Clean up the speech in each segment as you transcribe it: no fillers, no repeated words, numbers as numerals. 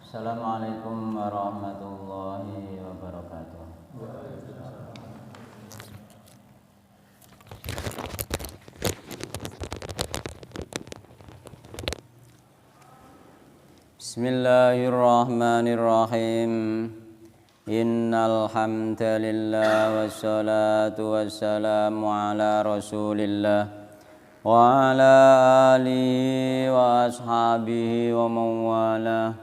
Assalamualaikum warahmatullahi wabarakatuh. Bismillahirrahmanirrahim. Innal hamdalillah wassalatu wassalamu ala Rasulillah wa ala alihi wa ashabihi wa man walah.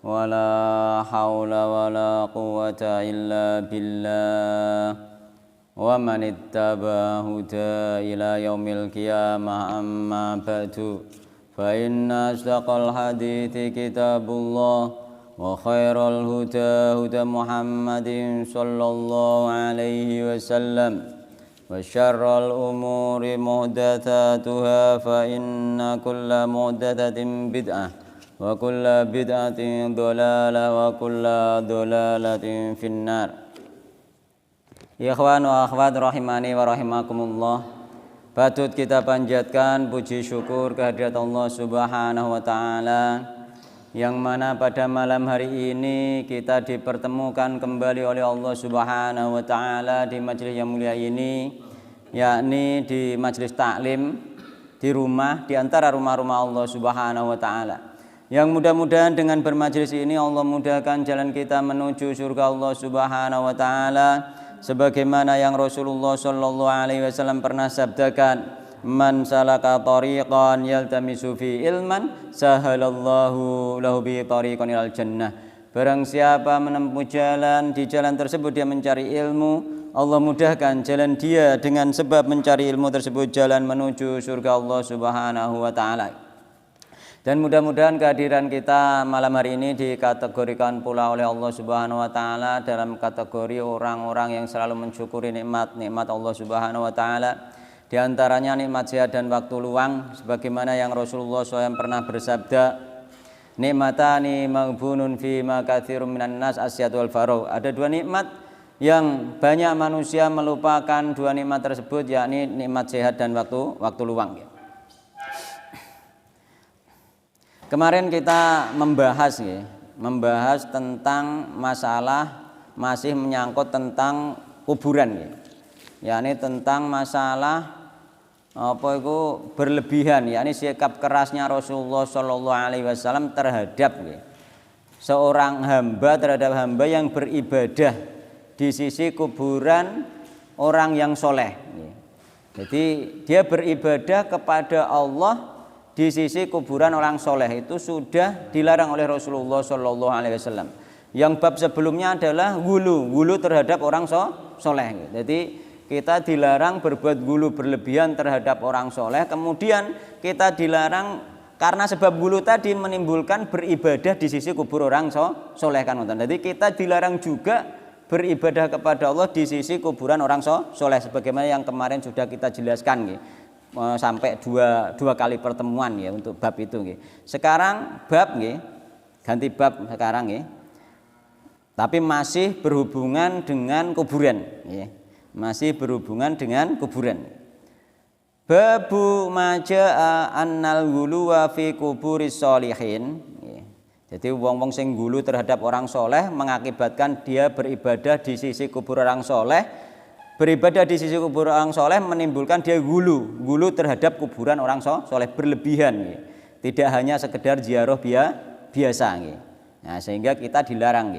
Wala haula wala quwwata illa billah wa man ittaba huda ila yaumil qiyamah amma ba'du fa inna asdaqal hadithi kitabullah wa khairal huda huda Muhammadin sallallahu alaihi wasallam wa syarral umuri muhdatsatuha fa inna kulla muhdatsatin bid'ah wa kulla bid'atin dhalalah wa kulla dhalalatin finnar. Ikhwan wa akhwat rahimani wa rahimakumullah. Patut kita panjatkan puji syukur kehadirat Allah Subhanahu wa taala yang mana pada malam hari ini kita dipertemukan kembali oleh Allah Subhanahu wa taala di majelis yang mulia ini, yakni di majelis taklim di rumah di antara rumah-rumah Allah Subhanahu wa taala. Yang mudah-mudahan dengan bermajlis ini Allah mudahkan jalan kita menuju surga Allah Subhanahu wa taala sebagaimana yang Rasulullah sallallahu alaihi wasallam pernah sabdakan, man salaka tariqan yaltamisu fi ilman sahalallahu lahu bi tariqan ilal jannah. Barang siapa menempuh jalan, di jalan tersebut dia mencari ilmu, Allah mudahkan jalan dia dengan sebab mencari ilmu tersebut jalan menuju surga Allah Subhanahu wa taala. Dan mudah-mudahan kehadiran kita malam hari ini dikategorikan pula oleh Allah Subhanahu wa taala dalam kategori orang-orang yang selalu mensyukuri nikmat-nikmat Allah Subhanahu wa taala. Di antaranya nikmat sehat dan waktu luang sebagaimana yang Rasulullah SAW pernah bersabda, nikmatani maghbunun fi ma katsirun minan nas asyatu wal faragh. Ada dua nikmat yang banyak manusia melupakan dua nikmat tersebut, yakni nikmat sehat dan waktu luang. Kemarin kita membahas tentang masalah masih menyangkut tentang kuburan, yakni tentang masalah berlebihan, yakni sikap kerasnya Rasulullah Shallallahu Alaihi Wasallam terhadap seorang hamba, terhadap hamba yang beribadah di sisi kuburan orang yang soleh. Jadi dia beribadah kepada Allah di sisi kuburan orang soleh itu sudah dilarang oleh Rasulullah Shallallahu Alaihi Wasallam. Yang bab sebelumnya adalah gulu terhadap orang soleh. Jadi kita dilarang berbuat gulu berlebihan terhadap orang soleh. Kemudian kita dilarang karena sebab gulu tadi menimbulkan beribadah di sisi kubur orang soleh kan. Jadi kita dilarang juga beribadah kepada Allah di sisi kuburan orang soleh sebagaimana yang kemarin sudah kita jelaskan. Sampai dua kali pertemuan untuk bab itu. Sekarang bab ganti bab sekarang tapi masih berhubungan dengan kuburan. Masih berhubungan dengan kuburan. Babu majaa annal ghuluwa fi kuburis sholihin. Jadi wong-wong sing gulu terhadap orang soleh mengakibatkan dia beribadah di sisi kubur orang soleh. Beribadah di sisi kubur orang soleh menimbulkan dia gulu terhadap kuburan orang soleh berlebihan. Tidak hanya sekedar ziarah biasa. Nah, sehingga kita dilarang.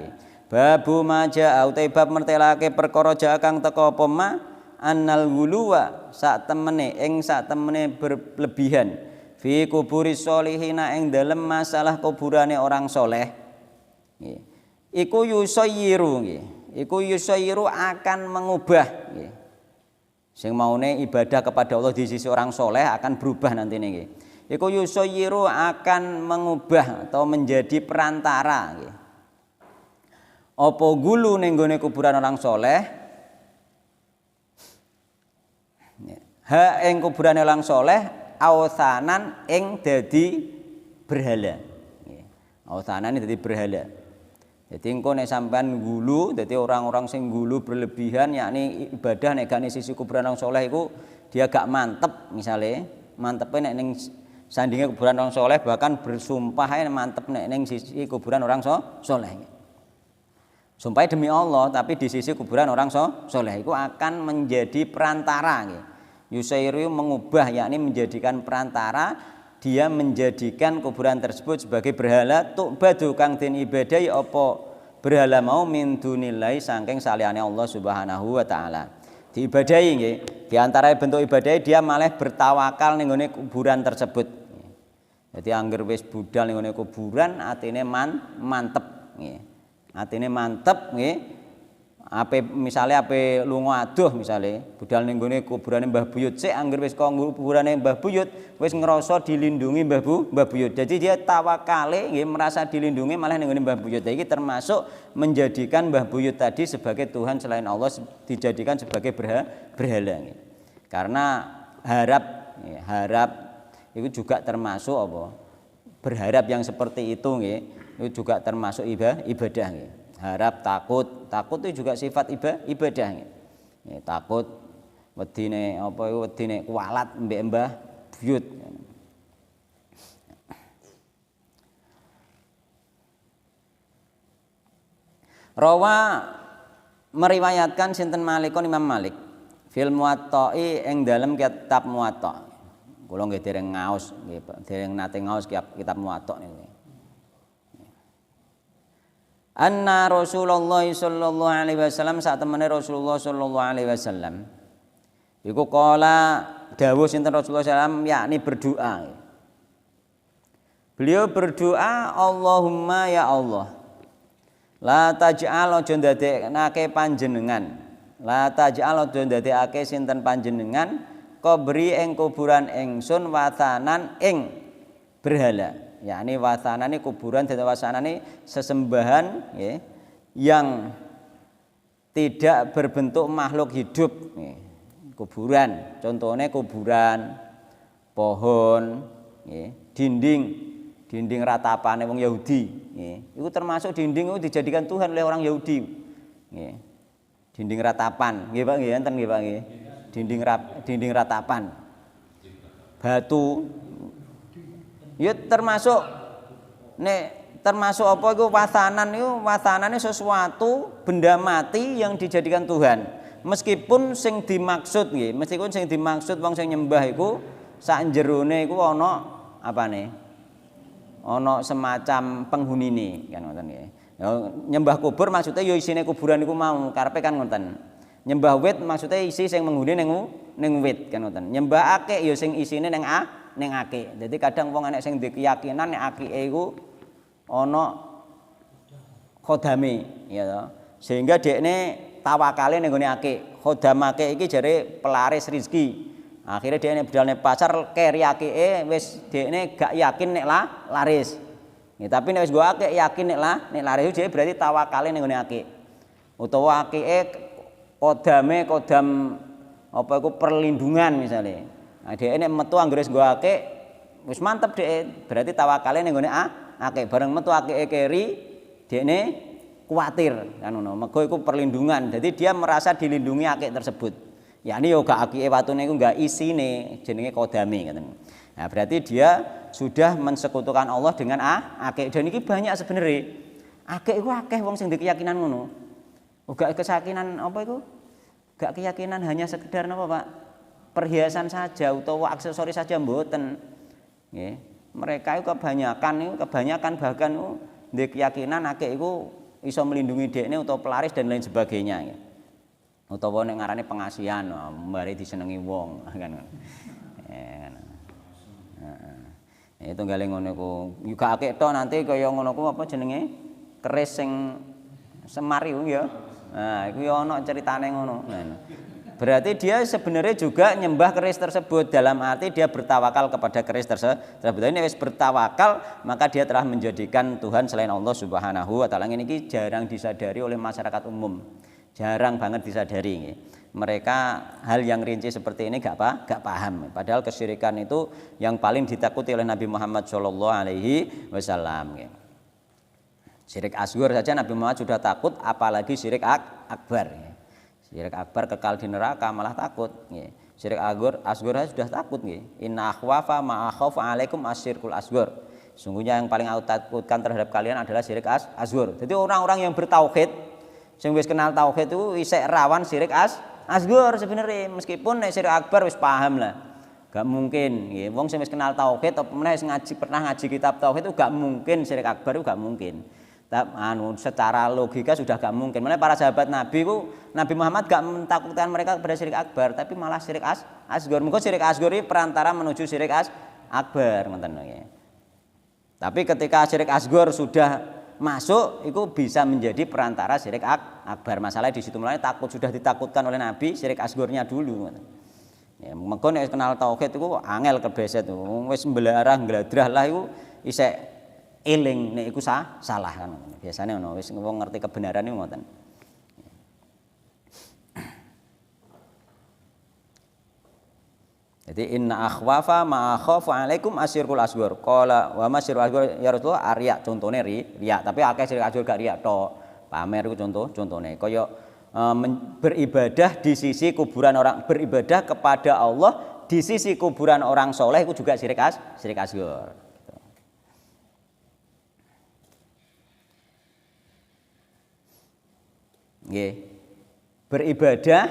Babu maja utai bab mertelake perkara ja kang teka apa ma annal guluwa sak temene berlebihan fi kuburis sholihina ing dalem masalah kuburane orang soleh. Iku yusayyiru akan mengubah sing maune ibadah kepada Allah di sisi orang soleh akan berubah nanti niki. Iku yusayyiru akan mengubah atau menjadi perantara apa gulu ning gone kuburan orang soleh ing kuburan orang soleh awsanan ing dadi berhala. Awsanan dadi berhala. Jadi engko nek sampean gulu, jadi orang-orang sing gulu berlebihan yakni ibadah nek gane sisi kuburan orang soleh iku dia gak mantep misalnya, mantepe nek ning sandinge kuburan orang soleh, bahkan bersumpah mantep ning sisi kuburan orang soleh. Sumpah demi Allah, tapi di sisi kuburan orang soleh itu akan menjadi perantara. Yusairu mengubah, yakni menjadikan perantara, dia menjadikan kuburan tersebut sebagai berhala tu'badu kang den ibadahi apa berhala mau min dunillahi saking saliyane Allah Subhanahu wa taala. Diibadahi nggih. Di antara bentuk ibadah dia malah bertawakal ning gone kuburan tersebut. Jadi angger wis budal ning gone kuburan atine mantep nggih. Atine mantep nggih. Misale ape lunga adoh misale budal ning gone kuburane Mbah Buyut sik angger wis kok kuburane Mbah Buyut wis ngrasa dilindungi Mbah Buyut. Jadi dia tawakale nggih merasa dilindungi malah ning gone Mbah Buyut. Iki termasuk menjadikan Mbah Buyut tadi sebagai Tuhan selain Allah, dijadikan sebagai berhala nggih. Karena harap itu juga termasuk apa? Berharap yang seperti itu nggih. Itu juga termasuk ibadah nggih. Harap, takut itu juga sifat ibadah nggih. Takut wedine apa iku wedine kualat mbek Mbah Buyut. Rawa meriwayatkan sinten Malikun Imam Malik fil Muwatta'i ing dalem kitab Muwatta'. Kula nggih dereng ngaos nggih, dereng nate ngaos kitab Muwatta' niku. Anna Rasulullah sallallahu alaihi wasallam saat temene Rasulullah sallallahu alaihi wasallam iku kala dawuh sinten Rasulullah sallam yakni berdoa. Beliau berdoa, Allahumma ya Allah, la taj'al aja ndadekake panjenengan, la taj'al aja ndadekake sinten panjenengan kubri ing kuburan ingsun wathanan ing berhala. Yakni wasanane kuburan dan wasanane sesembahan ya, yang tidak berbentuk makhluk hidup ya. Kuburan contohnya kuburan pohon ya, dinding ratapane wong Yahudi ya. Itu termasuk dinding itu dijadikan Tuhan oleh orang Yahudi ya. Dinding ratapan nggih Pak nggih enten nggih Pak nggih. Dinding ratapan batu ya termasuk apa itu wasanane sesuatu benda mati yang dijadikan Tuhan. Meskipun sing dimaksud nggih, wong sing nyembah iku sak jerone iku ana apane? Ana semacam penghunine kan ngoten nggih. Nyembah kubur maksudnya ya isine kuburan iku mau, karepe kan ngoten. Nyembah wit maksudnya isi sing menghuni ning wit kan ngoten. Nyembah akik ya sing isine ning akik. Jadi kadang wong enek sing ndek keyakinan nek akike iku ana khodame ya to. Sehingga dekne tawakale ning gone akik. Khodam akik iki jare pelaris rezeki. Akhire dekne budalne pasar keri akike wis dekne gak yakin nek laris. Ya, tapi nek wis go akik yakin nek laris itu berarti tawakale ning gone akik. Utawa akike kodam apa iku perlindungan misalnya. Nah, dhek nek metu anggere nggo akik wis mantep dhek, berarti tawakale ning gone akik. Bareng metu akike keri, dhekne kuwatir kan ngono. Mergo iku perlindungan. Jadi dia merasa dilindungi akik tersebut. Yakni yo gak akike watune iku gak isine, jenenge kodame ngoten. Nah, berarti dia sudah mensekutukan Allah dengan akik. Dan iki banyak sebenarnya. Akik iku akeh wong sing ndek keyakinan ngono. Gak keyakinan apa iku? Gak keyakinan hanya sekedar napa, Pak? Perhiasan saja utawa aksesoris saja mboten. Nggih. Mereka itu kebanyakan bahkan ndek keyakinan akik iku iso melindungi dekne utawa pelaris dan lain sebagainya nggih. Utawa nek ngarane pengasihan, mbare disenengi wong kan. Heeh. Itu gale ngono ku. Juga akik to nanti kaya ngono ku apa jenenge? Keris sing Semar iku ya. Nah, iku ya ana ceritane ngono. Berarti dia sebenarnya juga nyembah keris tersebut, dalam arti dia bertawakal kepada keris tersebut. Ini wis bertawakal, maka dia telah menjadikan Tuhan selain Allah Subhanahu wa taala. Ini jarang disadari oleh masyarakat umum. Jarang banget disadari. Mereka hal yang rinci seperti ini gak paham. Padahal kesyirikan itu yang paling ditakuti oleh Nabi Muhammad SAW. Syirik asghar saja Nabi Muhammad sudah takut, apalagi syirik akbar. Syirik akbar kekal di neraka malah takut. Syirik asghar sudah takut nggih. Inna akhwafa ma akhafu alaikum asyirkul asghar. Sungguhnya yang paling aku takutkan terhadap kalian adalah syirik asghar. Jadi orang-orang yang bertauhid, sing wis kenal tauhid itu isek rawan syirik asghar sebenarnya, meskipun nek syirik akbar wis paham lah. Gak mungkin nggih. Wong sing wis kenal tauhid apa meneh pernah ngaji kitab tauhid itu gak mungkin syirik akbar itu gak mungkin. Secara logika sudah gak mungkin. Mulai para sahabat Nabi ku, Nabi Muhammad gak mentakutkan mereka kepada syirik akbar, tapi malah syirik asghar. Mungkin syirik asghar ini perantara menuju syirik akbar, ngoten nggih. Tapi ketika syirik asghar sudah masuk, itu bisa menjadi perantara syirik akbar. Masalahnya di situ mulai sudah ditakutkan oleh Nabi syirik asgharnya dulu. Ya, mengko nek kenal tauhid itu angel kebeset tuh. Wis mblarah ngladrah lah iku isek eling nek iku salah kan. Biasane ngono, wis wong ngerti kebenaran niku ngoten. Jadi inna akhwafa ma akhafu alaikum asyirkul asghar. Qala wa masyirkul asghar ya Rasulullah arya contone riya, tapi akeh syirik asghar gak riya tok. Pamer iku contone kaya beribadah di sisi kuburan orang, beribadah kepada Allah di sisi kuburan orang soleh itu juga syirik asghar. Beribadah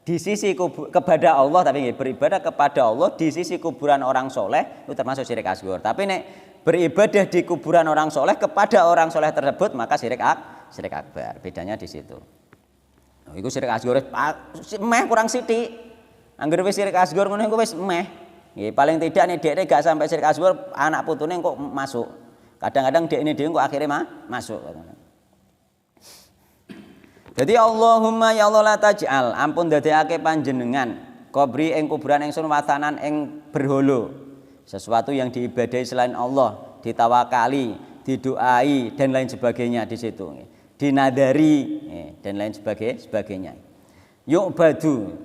di sisi kepada Allah, tapi beribadah kepada Allah di sisi kuburan orang soleh itu termasuk syirik asghar. Tapi nek beribadah di kuburan orang soleh kepada orang soleh tersebut maka syirik akbar. Bedanya di situ. Iku syirik asghar meh kurang sithik. Anggere wis syirik asghar ngono iku wis meh. Nggih, paling tidak nek dhekne gak sampai syirik asghar, anak putune kok masuk. Kadang-kadang dhekne dhewe kok akhirnya masuk. Jadi Allahumma ya Allah la taj'al, ampun dadekake panjenengan kubri ing kuburan ingsun watanan ing berhala. Sesuatu yang diibadahi selain Allah, ditawakali, didoai dan lain sebagainya di situ. Dinadari dan lain sebagainya. Yuk badu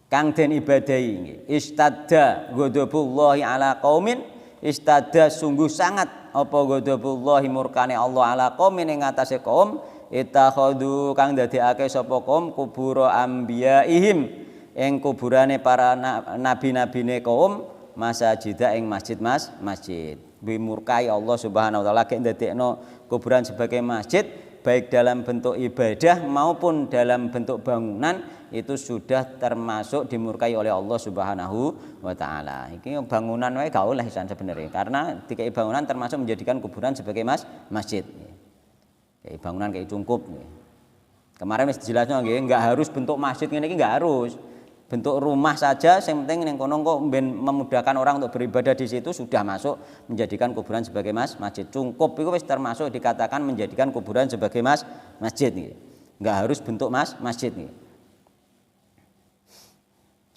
kang den ibadahi. Istadda ghadabullahi ala qaumin, istadda sungguh sangat apa ghadabullahi murkane Allah ala qaumin ing atase kaum ittakhadhu kang dadekake sapa kaum kubura anbiyaihim ing kuburane para nabi-nabine kaum masajida ing masjid. Bimurkai Allah Subhanahu wa taala gek ndadekno kuburan sebagai masjid baik dalam bentuk ibadah maupun dalam bentuk bangunan itu sudah termasuk dimurkai oleh Allah Subhanahu wa taala. Iki bangunan wae gak oleh sebenarnya karena dikai bangunan termasuk menjadikan kuburan sebagai masjid. Kayak bangunan kayak cungkup. Kemarin wis jelasnya nggih, enggak harus bentuk masjid ngene iki enggak harus. Bentuk rumah saja yang penting ning kono kok memudahkan orang untuk beribadah di situ sudah masuk menjadikan kuburan sebagai masjid. Cungkup itu wis termasuk dikatakan menjadikan kuburan sebagai masjid nggih. Enggak harus bentuk masjid nggih.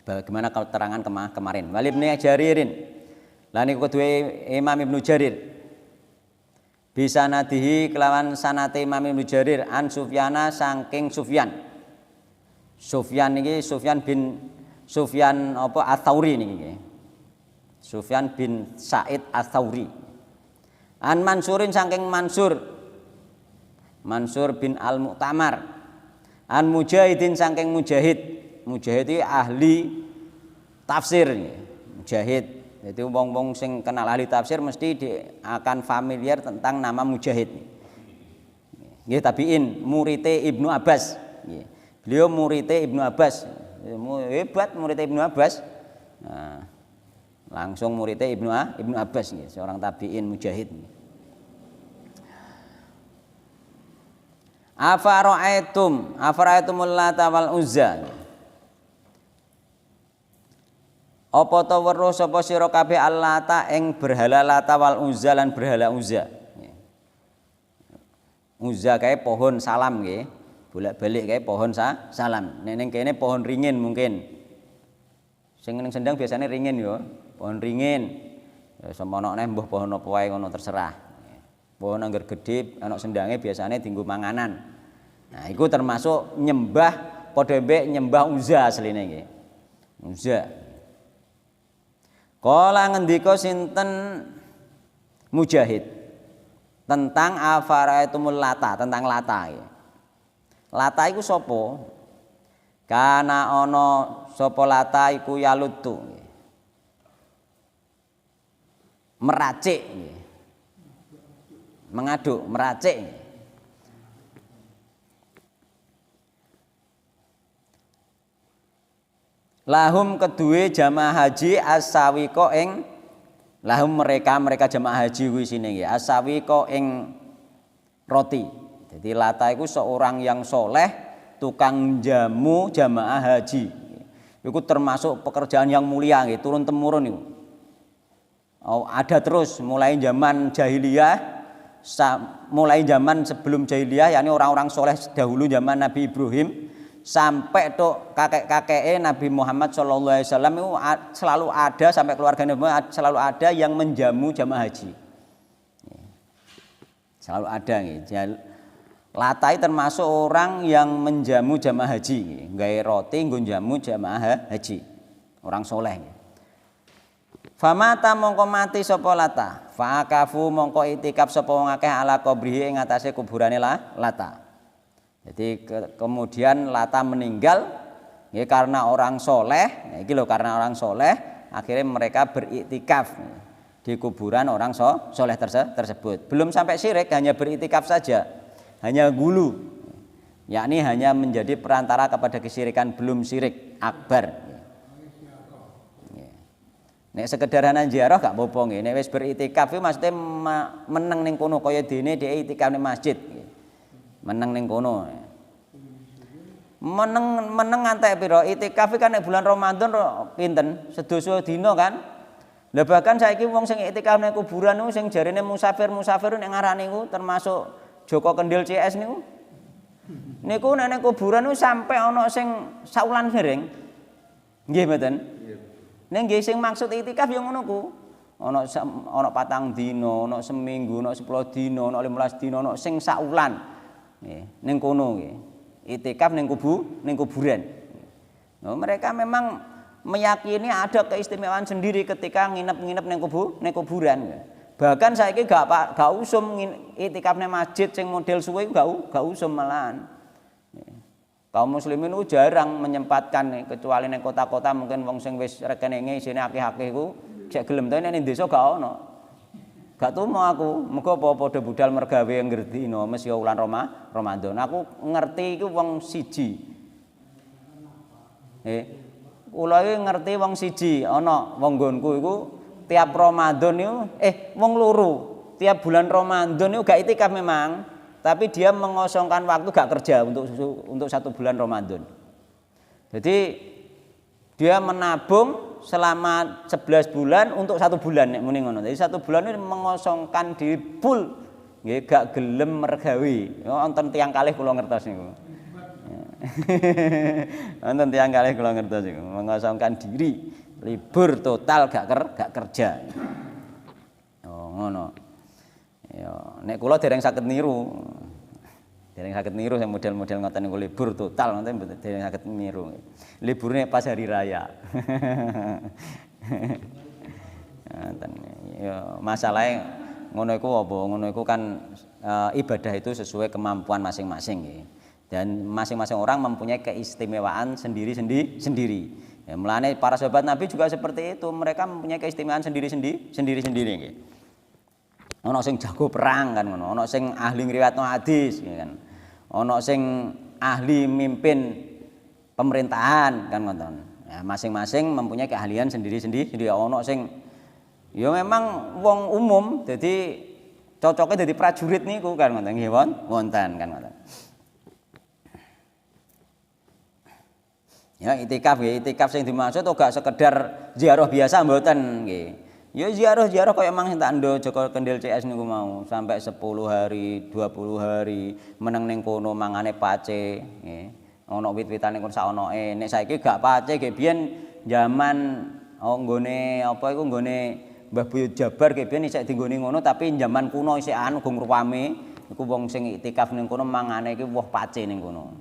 Bagaimana kalau terangan kemarin? Walid bin Jaririn. Lan iku kedue Imam Ibnu Jarir. Bisa nadihi kelawan sanate Imam Ibnu Jarir an Sufyana saking Sufyan. Sufyan niki Sufyan apa Ats-Tsauri niki. Sufyan bin Sa'id Ats-Tsauri. An Mansurin saking Mansur bin Al-Mu'tamar. An Mujahidin saking Mujahid. Mujahid iki ahli tafsir niki. Mujahid. Jadi wong-wong sing kenal ahli tafsir mesti akan familiar tentang nama Mujahid. Nggih tabiin, muridé Ibnu Abbas. Nggih. Beliau muridé Ibnu Abbas. Hebat muridé Ibnu Abbas. Nah, langsung muridé Ibnu Abbas nggih, seorang tabiin Mujahid. Afara'aitumul Lata wal Uzza. Apa ta weruh sapa sira kabeh Allata ing berhala Lata wal Uzza lan berhala Uzza. Uzza kae pohon salam nggih. Bolak-balik kae pohon salam. Ning kene pohon ringin mungkin. Sing ning Sendang biasanya ringin ya, pohon ringin. Ya semono neh mbuh pohon apa wae ngono terserah. Pohon angger gedhe ana sendange biasanya dienggo manganan. Nah, iku termasuk nyembah padha mbek nyembah Uzza asline nggih. Uzza. Kala ngendika sinten Mujahid tentang afaraitumul Lata, tentang Lata. Lata iku sapa? Kana ana sapa lata iku yalutu. Meracik. Mengaduk, meracik. Lahum kedue jamaah haji as-sawiqa ing lahum mereka jamaah haji kuwi sini nggih as-sawiqa ing roti. Jadi lata itu seorang yang soleh tukang jamu jamaah haji. Itu termasuk pekerjaan yang mulia nggih, turun temurun itu. Oh, ada terus mulai zaman jahiliyah, mulai zaman sebelum jahiliyah yakni orang-orang soleh dahulu zaman Nabi Ibrahim sampai tuh kakek-kakek Nabi Muhammad SAW itu selalu ada sampai keluarga Nabi Muhammad selalu ada yang menjamu jamaah haji. Selalu ada gitu. Latai termasuk orang yang menjamu jamaah haji, gawe roti nggo jamu jamaah haji. Orang soleh. Famata mongko mati sapa lata, fa'akafu mongko itikaf sapa wong akeh ala qabrihi ing atase kuburane lata. Jadi kemudian lata meninggal ya karena orang soleh, iki lho karena orang soleh akhirnya mereka beriktikaf di kuburan orang soleh tersebut. Belum sampai syirik, hanya beriktikaf saja, hanya gulu, yakni hanya menjadi perantara kepada kesyirikan, belum syirik akbar. Nek sekedar ana ziarah gak apa-apa nggih. Nek wis beriktikaf iki maksudnya meneng ning kono kaya dene dhek iktikaf ning masjid. Meneng ning kono. Meneng ngantek pira? Iktikaf kan nek bulan Ramadan pinten? Sedasa dina kan? Lah bahkan saiki wong sing iktikaf ning kuburan niku sing jarene musafir nek ngarani niku termasuk Joko Kendil CS niku. Niku nek ning kuburan niku sampe ana sing saulan sering. Nggih mboten? Neng nggih sing maksud iktikaf yang ngono ku. Ana 4 dina, ana seminggu, ana 10 dina, ana 15 dina, ana sing saulan. Nggih, ning kono nggih. Iktikaf ning kuburan. Nah, mereka memang meyakini ada keistimewaan sendiri ketika nginep-nginep ning kuburan. Bahkan saiki gak usum iktikaf ning masjid sing model suwe gak usum malahan. Kaum muslimin itu jarang menyempatkan kecuali ning kota-kota mungkin wong sing wis rekenenge isine akeh-akeh iku gak gelem tapi ning desa gak ono. Gak tumo aku, muga apa padha budal mergawe ngertino mesti wulan Ramadan. Aku ngerti iku wong siji. Kula iki ngerti wong siji, ana wong nggonku iku tiap Ramadan niku wong loro. Tiap bulan Ramadan niku gak iktikaf memang. Tapi dia mengosongkan waktu gak kerja untuk 1 bulan Ramadan. Jadi dia menabung selama 11 bulan untuk 1 bulan nek muni ngono. Jadi 1 bulan ini mengosongkan diri full nggih gak gelem mergawe. Wonten tiyang kalih kula ngertos niku. Wonten tiyang kalih kula ngertos niku, mengosongkan diri, libur total gak kerja. Oh ngono. Ya, nek kula dereng saged niru. Dereng saged niru sing model-model ngoten niku libur total ngoten mboten dereng saged niru. Liburne pas hari raya. Ngoten. Ya, masalahe ngono iku apa? Ngono iku kan ibadah itu sesuai kemampuan masing-masing nggih. Dan masing-masing orang mempunyai keistimewaan sendiri-sendiri. Ya, mulane para sahabat Nabi juga seperti itu, mereka mempunyai keistimewaan sendiri-sendiri nggih. Ana sing jago perang kan ngono, ana sing ahli ngriwayatno hadis kan. Ana sing ahli mimpin pemerintahan kan ngoten. Ya masing-masing mempunyai keahlian sendiri-sendiri. Ana sing ya memang wong umum dadi cocoknya dadi prajurit niku kan ngoten nggih wonten kan ngoten. Ya itikaf sing dimaksud gak sekedar ziarah biasa mboten nggih. Ya ziarah kaya mang tak ndo Joko Kendil CS niku mau sampai 10 hari, 20 hari meneng ning kono mangane pace nggih. Ana wit-witane kon saonoke. Nek saiki gak pace nggih biyen zaman nggone apa iku nggone Mbah Buyut Jabar nggih biyen isih dinggone ngono tapi zaman kuno isih anu go ngruwame iku wong sing iktikaf ning kono mangane iki woh pace ning kono.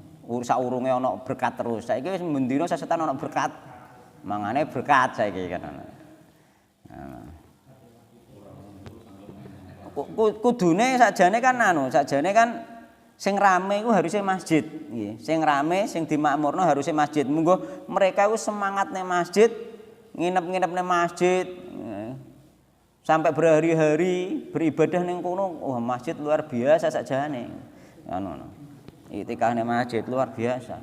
Saurunge ana berkat terus. Saiki wis mendina sesetan ana berkat. Mangane berkat saiki kan ana. Kudune sakjane kan Sing rame iku harusnya masjid, nggih. Sing rame, sing dimakmurno harusnya masjid. Monggo mereka iku semangat ning masjid, nginep-nginep ning masjid. Sampai berhari-hari beribadah ning kono, wah masjid luar biasa sakjane. Ngono. Iktikaf ning masjid luar biasa.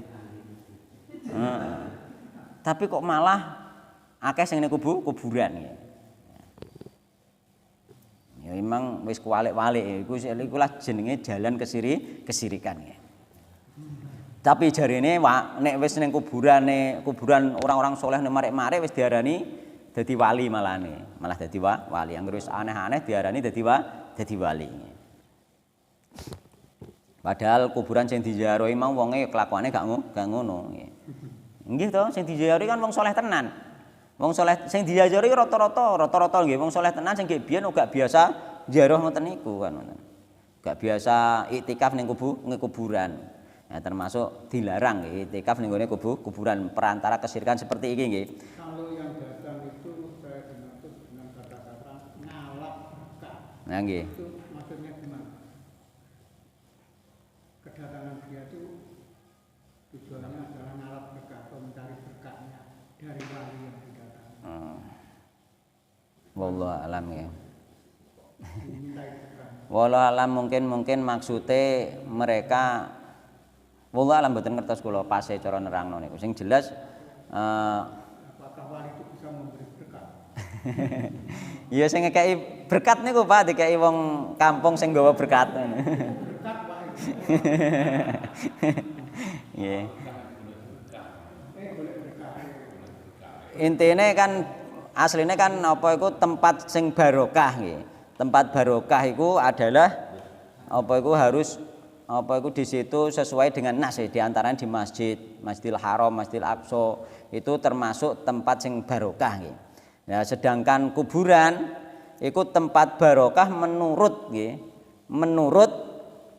Tapi kok malah akeh sing ning kuburan ya. Ya memang wis kuwalik-walik iku lah jenenge jalan kesirikan ya. Tapi jarine nek wis ning kuburan orang-orang soleh nek marek-marek wis diarani dadi wali malane. Malah dadi wali. Anggere wis aneh-aneh diarani dadi wali. Padahal kuburan sing diziarahi mau wonge kelakuane gak ngono nggih. Nggih to, sing diziarahi kan wong soleh tenan. Wong saleh sing diajari rata-rata nggih wong saleh tenan sing biyen gak biasa ziarah ngoten niku kan ngoten. Gak biasa iktikaf ning kuburan. Nah, termasuk dilarang nggih iktikaf ning gone kuburan perantara kesyirikan seperti iki nggih. Kalau yang datang itu saya dimaksud dengan kata-kata ngalap berkah. Nah nggih. Itu maksudnya gimana? Kedatangan dia itu tujuannya adalah ngalap berkah atau mencari berkahnya dari wali yang wallahu alam ya. Wallahu alam mungkin maksudnya mereka wallahu alam mboten ngertos kula pase cara nerangno niku. Sing jelas apakah wali itu bisa memberi berkat? Iya sing ngekeki berkat niku Pak dikeki wong kampung sing nggawa berkat. Berkat Pak. Nggih. Intine kan aslinya kan apa iku tempat sing barokah nggih. Tempat barokah iku adalah apa iku harus apa iku di situ sesuai dengan nas di antaranya di masjid, Masjidil Haram, Masjidil Aqsa itu termasuk tempat sing barokah nggih. Nah, sedangkan kuburan iku tempat barokah menurut nggih. Menurut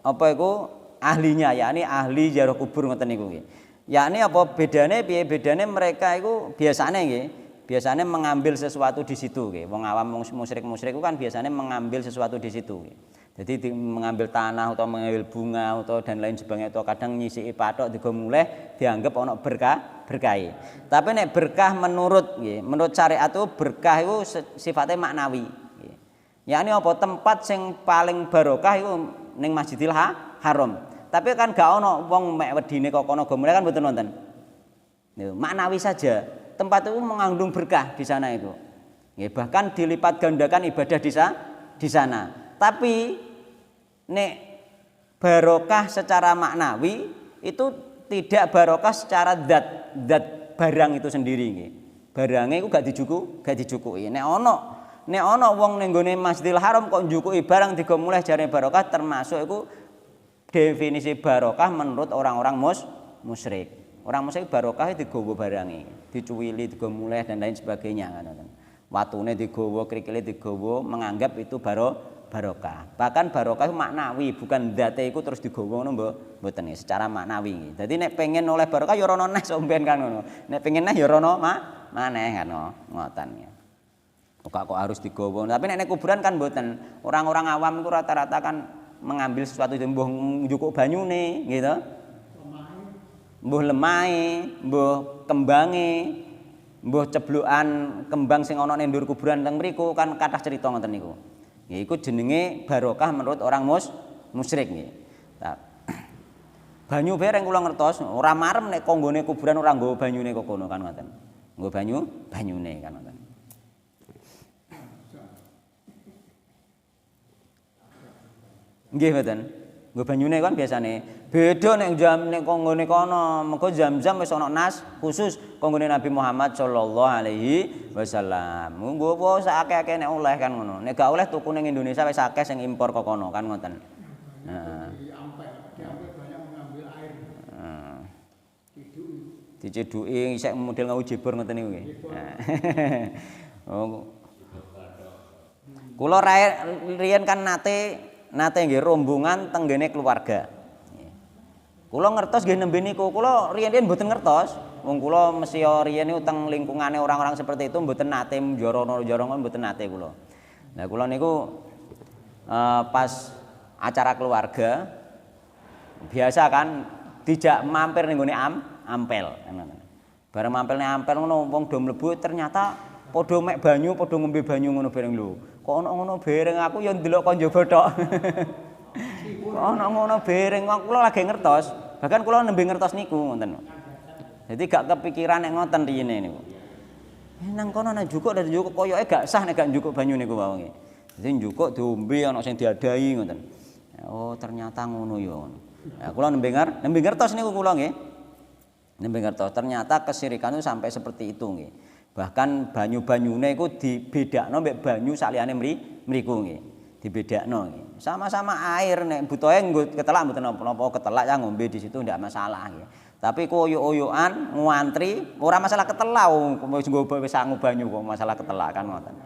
apa iku ahlinya yakni ahli ziarah kubur ngoten niku nggih. Yakni apa bedane piye bedane mereka iku biasane nggih. Biasanya mengambil sesuatu di situ, wong awam, wong musyrik itu kan biasanya mengambil sesuatu di situ. Jadi mengambil tanah atau mengambil bunga atau dan lain sebagainya atau kadang nyisi patok digo mulai dianggap ono berkah. Tapi nek berkah menurut syariat itu berkah itu sifatnya maknawi. Yakni apa tempat yang paling barokah itu ning Masjidil Haram. Tapi kan gak ono wong mek wedine kok kono go mulai kan mboten wonten. Maknawi saja. Tempat itu mengandung berkah di sana itu. Ya, bahkan dilipat gandakan ibadah di sana. Tapi nek barokah secara maknawi itu tidak barokah secara zat barang itu sendiri nggih. Barangnya itu gak dijukuki. Nek ono wong ning gone Masjidil Haram kok njukuki barang digo mulih jarane barokah termasuk itu definisi barokah menurut orang-orang musyrik. Orang musyrik barokah digawa barange, dicuwili, digawa mulih dan lain sebagainya kan. Watune digawa, krikile digawa, menganggap itu barokah. Bahkan barokah itu maknawi, bukan dzate iku terus digawa ngono mboten secara maknawi. Dadi nek pengen oleh barokah ya rono neh somben kan ngono. Nek pengen neh ya rono maneh kan ngoten ya. Kok harus digawa. Tapi nek kuburan kan mboten. Orang-orang awam itu rata-rata kan mengambil sesuatu itu mbuh njukuk banyune gitu. Mbuh lemahe, mbuh kembange, mbuh ceblukan kembang sing ana ning ndur kuburan teng mriku kan kathah cerita ngoten niku. Nggih iku jenenge barokah menurut orang musyrik nggih. Banyu bareng kula ngertos ora marem nek konggone kuburan ora nggawa banyune kok kono kan ngoten. Nggo banyune kan ngoten. Nggih mboten. Nggo banyune kan biasane beda nek konggone kono, mengko Zam-zam wis ana nas khusus konggone Nabi Muhammad sallallahu alaihi wasallam. Nggo apa sakake nek oleh kan ngono. Nek gak oleh tuku ning Indonesia wis akeh sing impor kok kono kan ngoten. Heeh. Diambil banyak mengambil air. Heeh. Diceduki isek model ngau jebor ngoten niku nggih. Oh. Kula riyen kan nate nggih rombongan tenggene keluarga. Kula ngertos nggih nembe niku, kula riyen-riyen mboten ngertos. Wong kula mesti riyen niku teng lingkungane orang-orang seperti itu mboten nate njorono mboten nate kula. Nah kula niku pas acara keluarga Biasa kan dijak mampir ning gone ampel. Bareng mampir ning ampel ngono wong do mlebu ternyata padha mek banyu, padha ngombe banyu ngono bareng lho. Kok ono ngono bareng aku ya ndelok kon njaba tok. Ono ngono bareng kula lagi ngertos, bahkan kula nembe ngertos niku ngoten. Jadi gak kepikiran nek ngoten riyene niku. Nang kono nang jukuk dari jukuk koyoke gak sah nek gak njukuk banyu niku wae. Jadi njukuk diombe ana sing diadahi ngoten. Oh ternyata ngono ya. Nah, kula nembe ngertos niku kula nggih. Nembe ngertos ternyata kesirikan itu sampai seperti itu nggih. Bahkan banyu-banyune iku dibedakno mbek banyu saliyane mriku nggih. Dibedakno nggih. Sama-sama air nek butuhe nggo ketelak mboten napa-napa ketelak ya ngombe di situ ndak masalah nggih. Tapi koyok-oyokan ngantri ora masalah ketelak wis nggo wis sangu banyu kok masalah ketelak kan ngoten.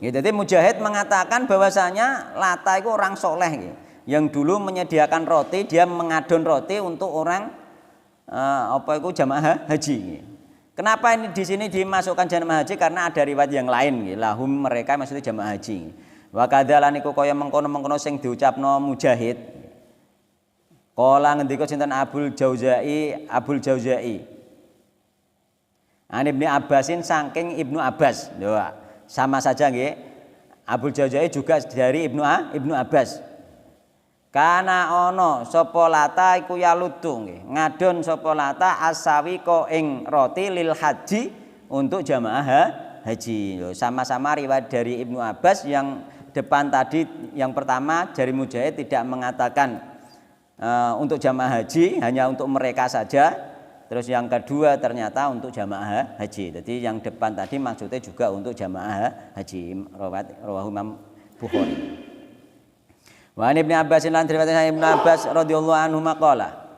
Ya, jadi Mujahid mengatakan bahwasanya Lata itu orang soleh ya, yang dulu menyediakan roti, dia mengadon roti untuk orang jamaah haji. Ya. Kenapa ini di sini dimasukkan jamaah haji? Karena ada riwayat yang lain, ya. Lahum mereka maksudnya jamaah haji. Wa kadzalan iku kaya mengkono-mengkono sing diucapno Mujahid. Kala ngendika sinten Abul Jauzai. An Ibnu Abbasin saking Ibnu Abbas. Lho, sama saja nggih. Abul Jauzai juga dari Ibnu Abbas. Kana ono sapa Lata iku yalutu nggih. Ngadon sapa Lata asawiqa ing roti lil haji untuk jamaah haji. Sama-sama riwayat dari Ibnu Abbas. Yang depan tadi yang pertama dari Mujahid tidak mengatakan untuk jamaah haji, hanya untuk mereka saja. Terus yang kedua ternyata untuk jamaah haji. Jadi yang depan tadi maksudnya juga untuk jamaah haji. Rawahu Imam Bukhari. Wa Ibnu Abbas lan riwayat Ibnu Abbas radhiyallahu anhu maqala.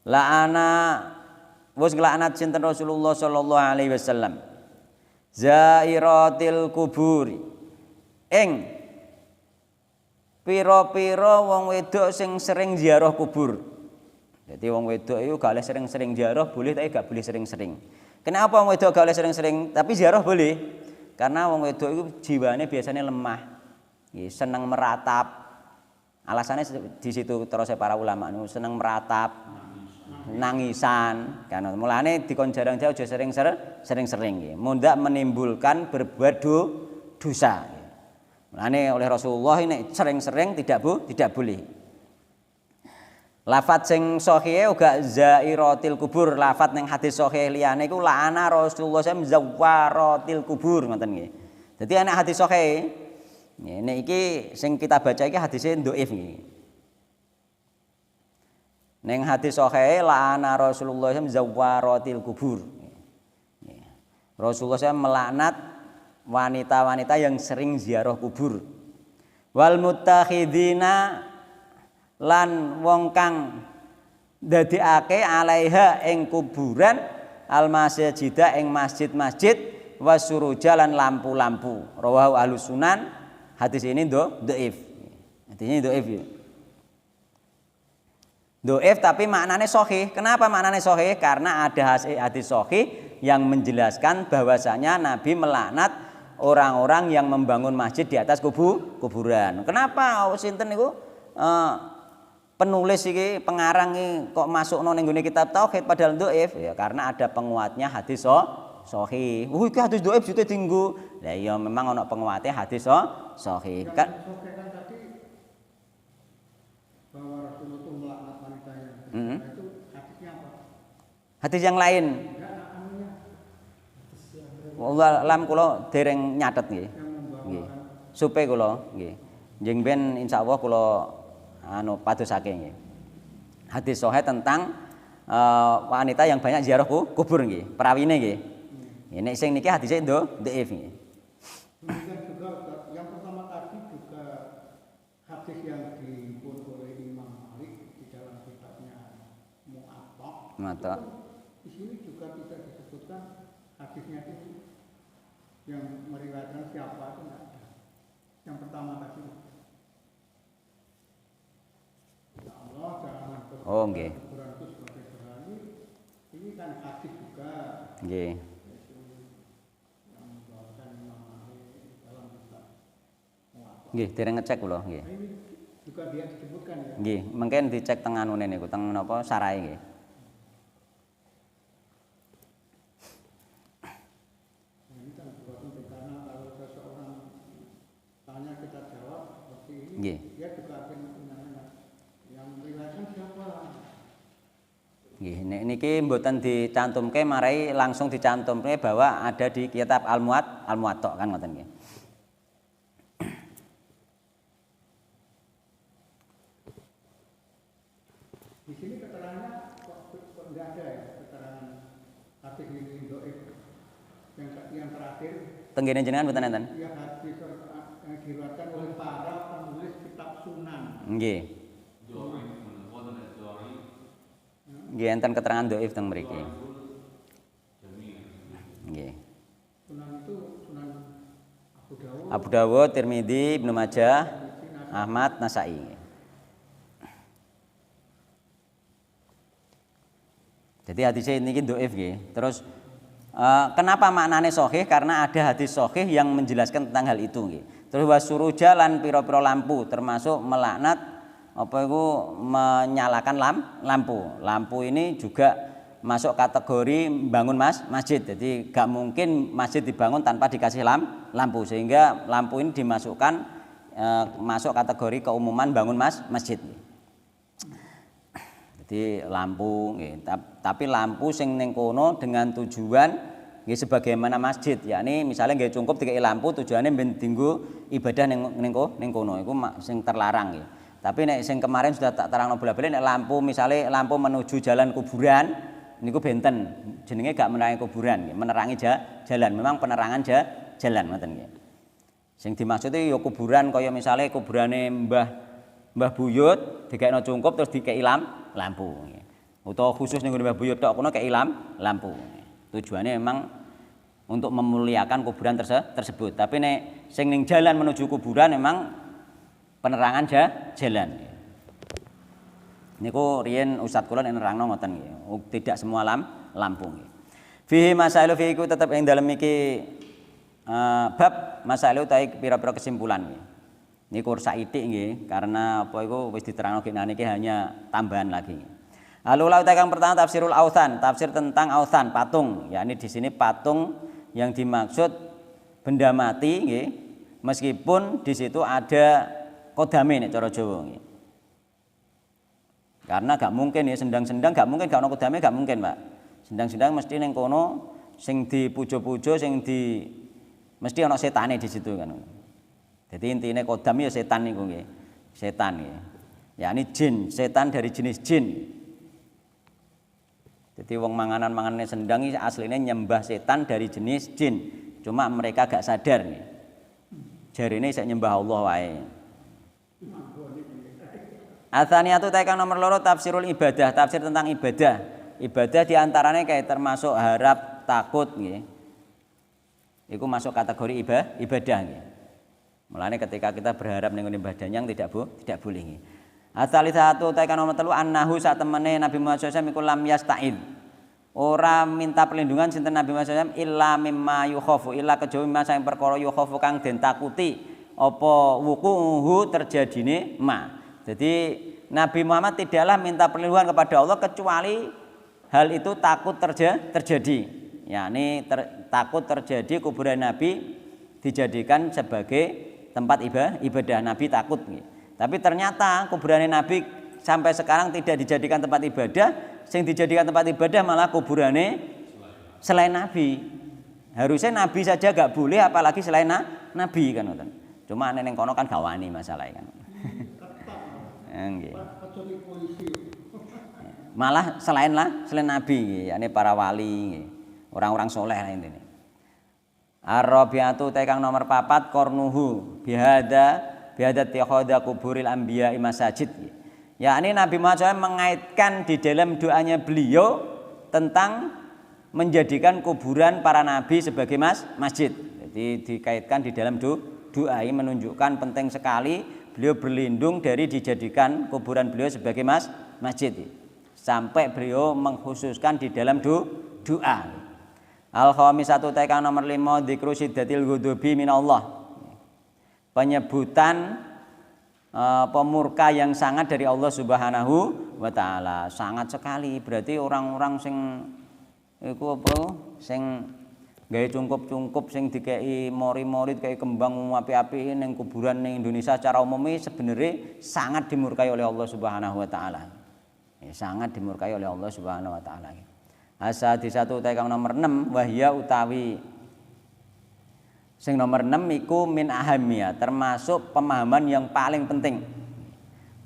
La'ana wis nglaknat sinten Rasulullah sallallahu alaihi wasallam. Zairatil kuburi. Ing pira-pira wong wedok sing sering ziarah kubur. Jadi wong wedok itu gak boleh sering-sering ziarah, boleh tapi gak boleh sering-sering. Kenapa wong wedok gak boleh sering-sering tapi ziarah boleh? Karena wong wedok itu jiwane biasanya lemah. Senang meratap. Alasannya di situ terus para ulama senang meratap, nangisan. Karena mulane dikon jarang jauh aja sering-sering. Mundak menimbulkan berbuat dosa. Mulane oleh Rasulullah ini sering-sering tidak boleh. Lafat sing sahih uga zairatil kubur. Lafat ning hadis sahih liyane iku la'ana Rasulullah sallallahu alaihi wasallam zawaratil kubur ngoten nggih. Dadi ana hadis sahih. Nek iki sing kita baca iki hadise dhaif nggih. Ning hadis sahih la'ana Rasulullah sallallahu alaihi wasallam zawaratil kubur. Rasulullah SAW melaknat wanita-wanita yang sering ziarah kubur. Wal muttakhidina lan wong kang ndadekake alaiha ing kuburan al masjida ing masjid-masjid wasuruja lan lampu-lampu. Rawahu Ahlus Sunan. Hadis ini dhaif. Hadis ini dhaif ya. Dhaif tapi maknanya sahih. Kenapa maknanya sahih? Karena ada hadis sahih yang menjelaskan bahwasanya Nabi melaknat orang-orang yang membangun masjid di atas kuburan. Kenapa sinten niku penulis iki pengarang iki kok masukno ning nggone kitab tauhid padahal dhaif? Ya karena ada penguatnya hadis sahih. Iki hadis dhaif jute tinggu. Lah iya memang ana penguatnya hadis sahih. Kan tadi bahwa Rasulullah itu melaknat wanita yang itu hadisnya apa? Hadis yang lain. Wallah alam kula dereng nyatet nggih. Nggih. Supe kula nggih. Njing ben insyaallah kula padosake nggih. Hadis sahih tentang wanita yang banyak ziarah kubur nggih, perawine nggih. Nek sing niki hadise dhaif nggih. Kemudian juga yang pertama tadi juga hadis yang dihimpun oleh Imam Malik di dalam kitabnya Mu'atta. Di sini juga tidak disebutkan hadisnya itu yang meriwayatkan siapa itu enggak ada. Yang pertama tadi. Ya Allah jangan Nggih. kuburan itu sebagai berani. Ini kan hadis juga. Nggih. Nggih, dereng ngecek kula nggih. Nah, ini juga dia disebutkan ya. Nggih, mungkin dicek teng anune niku, teng napa sarae nggih. Nah, ini kan juga penting karena kalau seseorang tanya kita jawab seperti ini, Nggih. dia juga akan menanya yang meriwayatkan siapa. Nggih, niki mboten dicantumke marai langsung dicantumke bahwa ada di kitab Al-Muwatta kan ngoten nggih. Di sini keterangannya kok nggak ada ya keterangan hadis ini dhaif yang terakhir. Tenggene jenengan mboten enten? Ya hadis yang diriwayatkan oleh para penulis kitab Sunan. Nggih. Nggih enten keterangan dhaif teng mriki. Nggih. Sunan itu Sunan Abu Dawud, Tirmidzi, Ibnu Majah, Ahmad, Nasa'i. Jadi hadis ini dhaif nggih. Terus kenapa maknane sahih? Karena ada hadis sahih yang menjelaskan tentang hal itu nggih. Terus wasuruja lan pira-pira lampu termasuk melaknat apa itu menyalakan lampu. Lampu ini juga masuk kategori bangun masjid. Jadi gak mungkin masjid dibangun tanpa dikasih lampu sehingga lampu ini dimasukkan masuk kategori keumuman bangun masjid. Jadi lampu nggih, tapi lampu sing ning kono dengan tujuan nggih sebagaimana masjid, yakni misalnya nggih cungkup dikei lampu tujuannya ben dienggo ibadah ning kono iku sing terlarang nggih. Tapi nek sing kemarin sudah tak terangno bola-bali nek lampu misalnya lampu menuju jalan kuburan niku benten jenenge gak menerangi kuburan nggih, menerangi jalan. Memang penerangan jalan ngoten nggih. Sing dimaksud iki ya kuburan kaya misalnya kuburane Mbah Buyut dikekno cungkup terus dikei lampu. Utawa khusus ning Mbah Buyut tok kono kei lampu. Tujuannya memang untuk memuliakan kuburan tersebut. Tapi nek sing ning jalan menuju kuburan memang penerangan jalan. Niku riyen Ustaz kula nerangno ngoten nggih. Tidak semua lampu nggih. Fihi masailu fi iku tetep ing dalem iki bab masailu utawi pira-pira kesimpulan nggih. Niku saithik nggih karena apa iku wis diterangno kinane iki hanya tambahan lagi. Alula utai kang pertama tafsirul authan, tafsir tentang authan patung. Ya ini di sini patung yang dimaksud benda mati nggih. Meskipun di situ ada kodame nek cara Jawa nggih. Karena gak mungkin ya sendang-sendang gak mungkin gak ono kodame gak mungkin, Pak. Sendang-sendang mesti ning kono sing dipujo-pujo sing di mesti ono setane di situ kan. Jadi intinya kodam ya setan niku nggih. Setan nggih. Ya ini jin, setan dari jenis jin. Jadi wong manganan-manganane sendang iki asline nyembah setan dari jenis jin. Cuma mereka gak sadar nggih. Jarine isih nyembah Allah wae. Atsaniyatu tekan nomor loro tafsirul ibadah, tafsir tentang ibadah. Ibadah diantaranya kayak termasuk harap, takut nggih. Iku masuk kategori ibadah nggih. Mulane ketika kita berharap ning ibadah yang tidak boleh nggih. Asalisatu tekan nomor 3 annahu sak temene Nabi Muhammad SAW iku lam yasta'id. Ora minta perlindungan sinten Nabi Muhammad SAW illa mimma yukhafu illa kejawi masa yang perkara yukhafu kang den takuti apa wukuhu terjadine ma. Jadi Nabi Muhammad tidaklah minta perlindungan kepada Allah kecuali hal itu takut terjadi. Yakni takut terjadi kuburan Nabi dijadikan sebagai tempat ibadah. Nabi takut. Tapi ternyata kuburan Nabi sampai sekarang tidak dijadikan tempat ibadah. Yang dijadikan tempat ibadah malah kuburannya selain Nabi. Harusnya Nabi saja gak boleh apalagi selain Nabi kan. Cuma neneng kono kan gak wani masalahnya kan. Malah selain Nabi, yakni para wali, orang-orang soleh lah intinya. Ar-rabi'atu tekang nomor 4 kornuhu bihada tikhadha kuburil anbiya masajid. Yakni Nabi Muhammad SAW mengaitkan di dalam doanya beliau tentang menjadikan kuburan para nabi sebagai masjid. Jadi dikaitkan di dalam doa ini menunjukkan penting sekali beliau berlindung dari dijadikan kuburan beliau sebagai masjid. Sampai beliau mengkhususkan di dalam doa. Al-khamisatu tekang nomor 5 dzikru siddatil ghadabi minallah. penyebutan pemurka yang sangat dari Allah Subhanahu wa taala. Sangat sekali. Berarti orang-orang sing iku apa sing gawe cungkup-cungkup sing dikei mori-mori dikei kembang api-api ning kuburan ning Indonesia secara umum sebenarnya sangat dimurkai oleh Allah Subhanahu wa taala. Sangat dimurkai oleh Allah Subhanahu wa taala. As-sadisatu kang nomor 6 wahya utawi sing nomor 6 iku min ahamiyah, termasuk pemahaman yang paling penting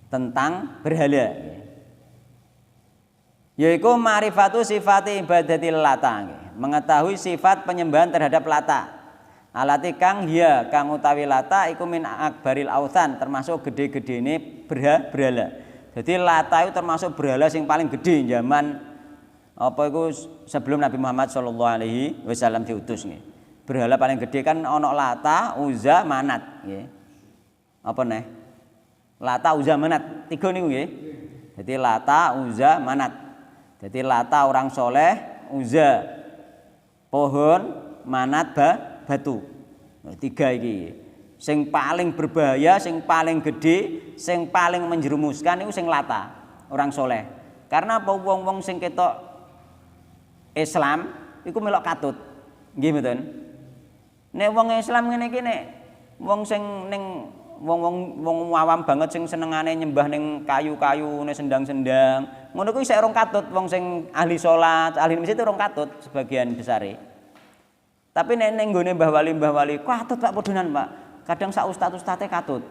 tentang berhala. Yaiku ma'rifatu sifati ibadatil lata, mengetahui sifat penyembahan terhadap lata. Alati kang hiya kang utawi lata iku min akbaril authan, termasuk gede-gedene berhala. Jadi lata itu termasuk berhala sing paling gede zaman apa iku sebelum Nabi Muhammad sallallahu alaihi wasallam diutus nggih. Berhala paling gede kan ono Lata, Uzza, Manat nggih. Apa neh? Lata, Uzza, Manat. 3 niku nggih. Jadi Lata, Uzza, Manat. Jadi Lata orang soleh, Uzza pohon, Manat batu. 3 iki. Sing paling berbahaya, sing paling gede, sing paling menjerumuskan itu sing Lata, orang soleh. Karena apa wong-wong sing ketok Islam iku melok katut. Nggih mboten? Nek wong Islam ngene iki nek wong sing ning wong awam banget sing senengane nyembah ning kayu-kayu ning sendang-sendang, ngono kuwi isih urung katut wong sing ahli salat, ahli masjid urung katut sebagian besare. Tapi nek ning nggone Mbah Wali katut Pak podonan, Pak. Kadang sak ustaz-ustaze katut.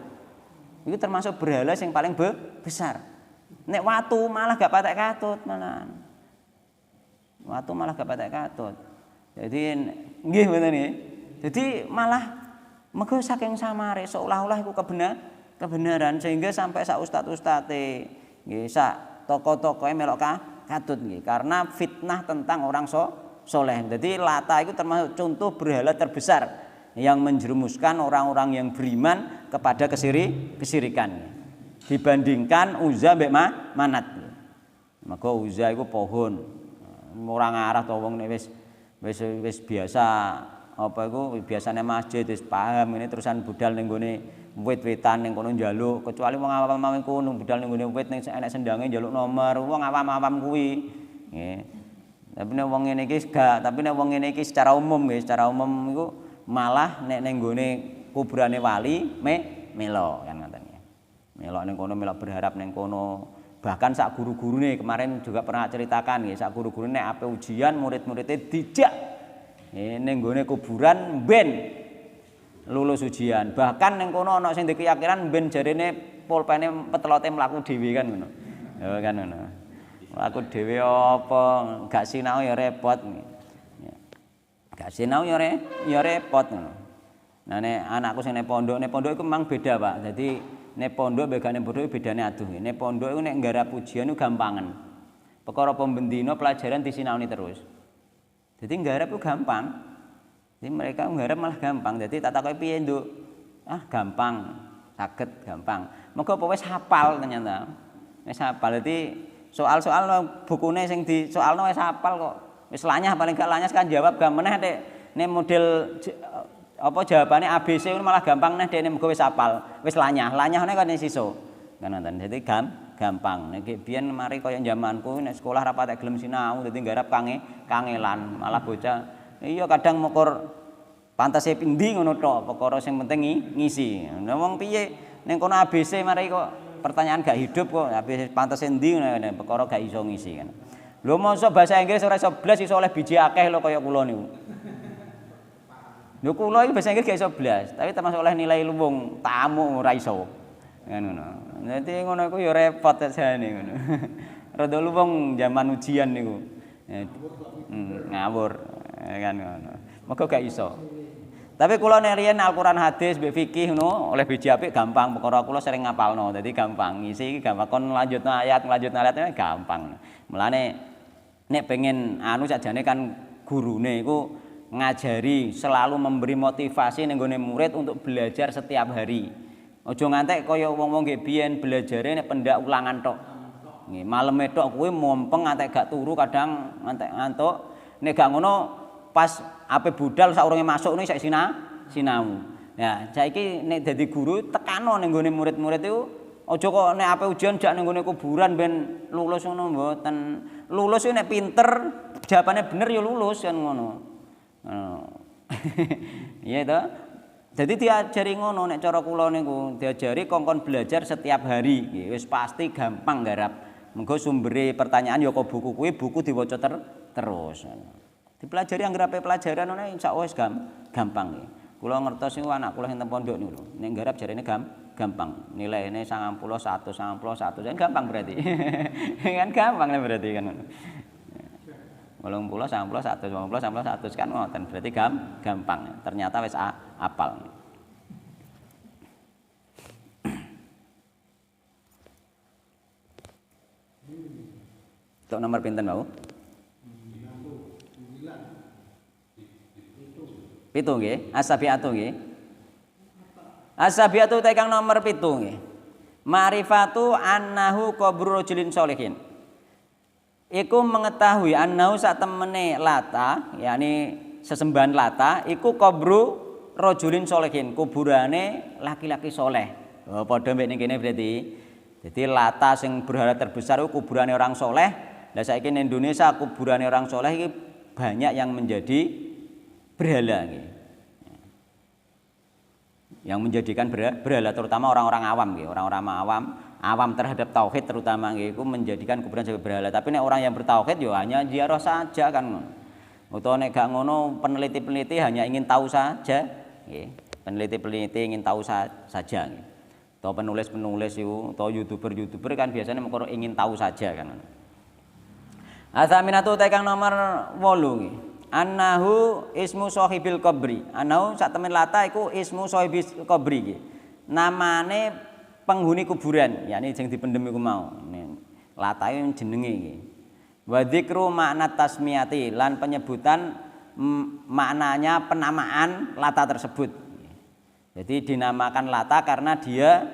Itu termasuk berhala sing paling besar. Nek watu malah gak patek katut malah. Watu malah gak patek katut. Jadi nggih ngoten nggih. Jadi malah mergo saking samare seolah-olah iku kebenaran sehingga sampai sak ustaz-ustate nggih sak tokoh-tokohe melok katut nggih karena fitnah tentang orang soleh. Jadi Lata itu termasuk contoh berhala terbesar yang menjerumuskan orang-orang yang beriman kepada kesirikan dibandingkan Uzza mbek Manat. Maka Uzza iku pohon. Ora ngarah to wong nek wis biasa apa iku biasane masjid wis paham ini terusan budal ning gone wit-witan ning kono njaluk kecuali wong awam-awam kono budal ning gone wit ning enek sendange njaluk nomor wong awam-awam kuwi nggih. Tapi nek wong ngene iki gak, tapi nek wong ngene iki secara umum nggih, secara umum iku malah nek ning gone kuburane wali melo kan ngoten nggih. Melo ning kono melo berharap ning kono. Bahkan sak guru-gurune kemarin juga pernah ceritakan nggih, sak guru-gurune nek ape ujian murid-muridnya dijak ning gone kuburan ben lulus ujian. Bahkan ning kono ana sing dikeyakinan ben jarene pulpene petelote mlaku dhewe kan ngono. Ya kan ngono. Mlaku dhewe apa gak sinau ya repot. Gak sinau ya repot ngono. Nah nek anakku sing nek pondok iku memang beda, Pak. Jadi nek pondok begane pondok bedane aduh. Nek pondok iku nek nggarap ujian iku gampangan. Perkara pembendina pelajaran disinauni terus. Jadi nggarap itu gampang. Jadi mereka nggarap malah gampang. Jadi tak takoki piye, Nduk? Ah, gampang. Saged gampang. Mergo apa wis hafal ternyata. Wis hafal. Jadi soal-soal bukune sing disoalno wis hafal kok. Wis lanyah paling gak lanyah kan jawab gak meneh nek model apa jawabane ABC malah gampang neh dekne mergo wis hafal. Wis lanyah. Lanyahne kan siso. Kan ngoten. Jadi gampang. Nek biyen mari kaya zamanku nek sekolah ra patek gelem sinau dadi nggarap kangelan malah bocah iya kadang mokur pantese pindi ngono tok perkara sing penting ngisi. Nah wong piye ning kono ABC mari kok pertanyaan gak hidup kok ABC pantese endi ngono perkara gak iso ngisi kan. Lho mosok bahasa Inggris ora iso blas iso oleh biji akeh lho kaya kula niku. Lho kula iki bahasa Inggris gak iso blas tapi termasuk oleh nilai luwung tamu ora iso. Kan ngono. Dadi ngono iku ya repot jane ngono. Rada luwung zaman ujian niku. Ngawur kan ngono. Mergo gak iso. Tapi kula nek riyen Al-Qur'an hadis mbek fikih ngono oleh biji apik gampang perkara kula sering ngapalno. Dadi gampang ngisi iki gampang kon lanjutno ayat gampang. Mulane nek pengen anu sakjane kan gurune iku ngajari selalu memberi motivasi ning gone murid untuk belajar setiap hari. Aja ngantek kaya wong-wong nggih biyen belajare nek pendak ulangan tok. Nggih, maleme tok kuwi mumpeng ngantek gak turu kadang ngantek ngantuk. Nek gak ngono pas ape budal saurunge masuk niku sik sinau. Ya, saiki nek dadi guru tekano ning gone murid-murid iku aja kok nek ape ujian jak ning gone kuburan ben lulus ngono mboten. Lulus nek pinter, jawabane bener ya lulus kan ngono. Iya to. Jadi diajari ngono nek cara kula niku, diajari kongkon belajar setiap hari. Wis pasti gampang garap. Mengko sumbere pertanyaan ya kok buku kuwi buku diwaca terus. Dipelajari anggere pelajaran ngono insyaallah wis gampang. Kula ngertos niku anak kula sing teng pondok niku lho. Nek garap jarene gampang. Nilaine 90 100 90 100 gampang berarti. Kan gampang lah berarti kan ngono. 80 90 100 90 100 kan ngoten berarti gampang. Ternyata wis apal. Tok nomor pinten mau? 7 nggih, as-sabiatu nggih. As-sabiatu tekang nomor 7 nggih. Ma'rifatu annahu qabru rajulin sholihin. Iku mengetahui annahu sak temene Lata, yakni sesembahan Lata iku qabru rajulin sholihin, kuburane laki-laki soleh. Oh, padha mbek ning kene berarti. Jadi Lata sing berhala terbesar iku kuburane orang soleh. Lah saiki ning Indonesia kuburane orang soleh iki banyak yang menjadi berhala nggih. Yang menjadikan berhala terutama orang-orang awam nggih, orang-orang awam terhadap tauhid terutama nggih iku menjadikan kuburan sebagai berhala. Tapi nek orang yang bertauhid ya hanya ziarah saja kan ngono. Utawa nek gak ngono peneliti-peneliti hanya ingin tahu saja nggih. Peneliti-peneliti ingin tahu saja nggih. Atau penulis-penulis itu atau YouTuber kan biasanya mengko ingin tahu saja kan ngono. Asaminatu tekang nomor 8 nggih. Annahu ismu sahibil qabri. Annahu sak temen Lata iku ismu sahibil qabri iki. Namane penghuni kuburan, yakni sing dipendhem iku mau. Lata iki jenenge iki. Wa dzikru makna tasmiyati lan penyebutan maknanya penamaan Lata tersebut. Jadi dinamakan Lata karena dia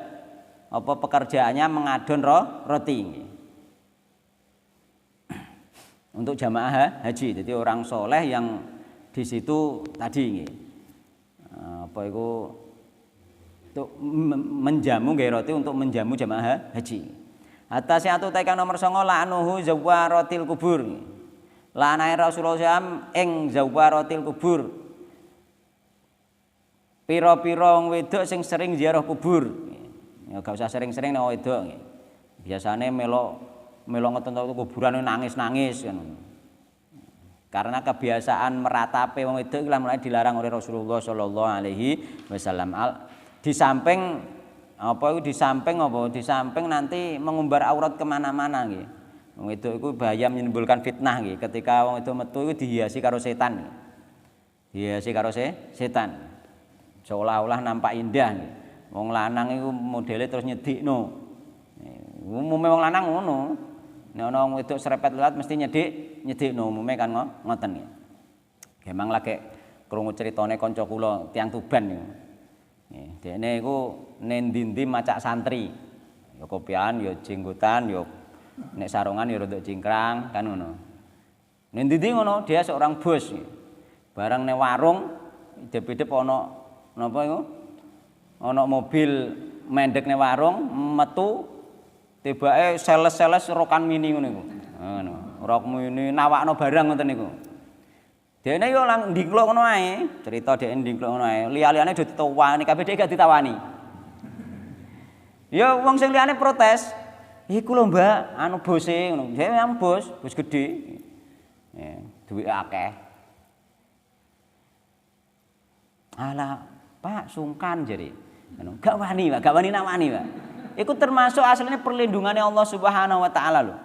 pekerjaannya mengadon roti. Untuk jamaah haji, jadi orang soleh yang di situ tadi, untuk menjamu roti untuk menjamu jamaah haji. Atas satu tekan nomor 9 la'nuhu zawaratil kubur. La'nai Rasulullah SAW ing zawaratil kubur. Piro-piro wedok sing sering ziarah kubur. Ya gak usah sering-sering nek wedok. Biasane melo ngoten kuburan nangis-nangis kan. Karena kebiasaan meratapi wong wedok iki mulai dilarang oleh Rasulullah sallallahu alaihi wasallam. Di samping nanti mengumbar aurat kemana-mana nggih. Wong wedok iku bahaya menimbulkan fitnah nggih. Ketika wong itu metu iku dihiasi karo setan. Dihiasi karo setan. Seolah-olah nampak indah nggih. Wong lanang iku modele terus nyedikno. Umume wong lanang ngono. Nek ana wong wedok serepet lewat mesti nyedikno umume kan ngoten nggih. Gemang lagi krungu critane kanca kula tiyang Tuban niku. Nggih, dekne iku nendi-endi macak santri. Ya kopian, ya jenggotan, ya nek sarungan ya rada cingkrang kan ngono. Nendi-endi ngono, dia seorang bos. Barang ning warung idep-idep ana napa iku? Ana mobil mendek ning warung metu tibake sales-sales rokan mini ngono iku. Ngono. Rok mini nawakno barang ngoten niku. Dene yo lang ndingkluk ngono ae, cerita dhek ndingkluk ngono ae. Liya-liyane do ditawani, kabeh dhek gak ditawani. Ya wong sing liyane protes. Iku lho Mbak, anu bose ngono. Ya yang bos gedhe. Ya, duwe akeh. Alah, Pak sungkan jare. Gak wani, Pak, gak wani nawani, Pak. Iku termasuk aslinya perlindungannya Allah Subhanahu wa taala lho.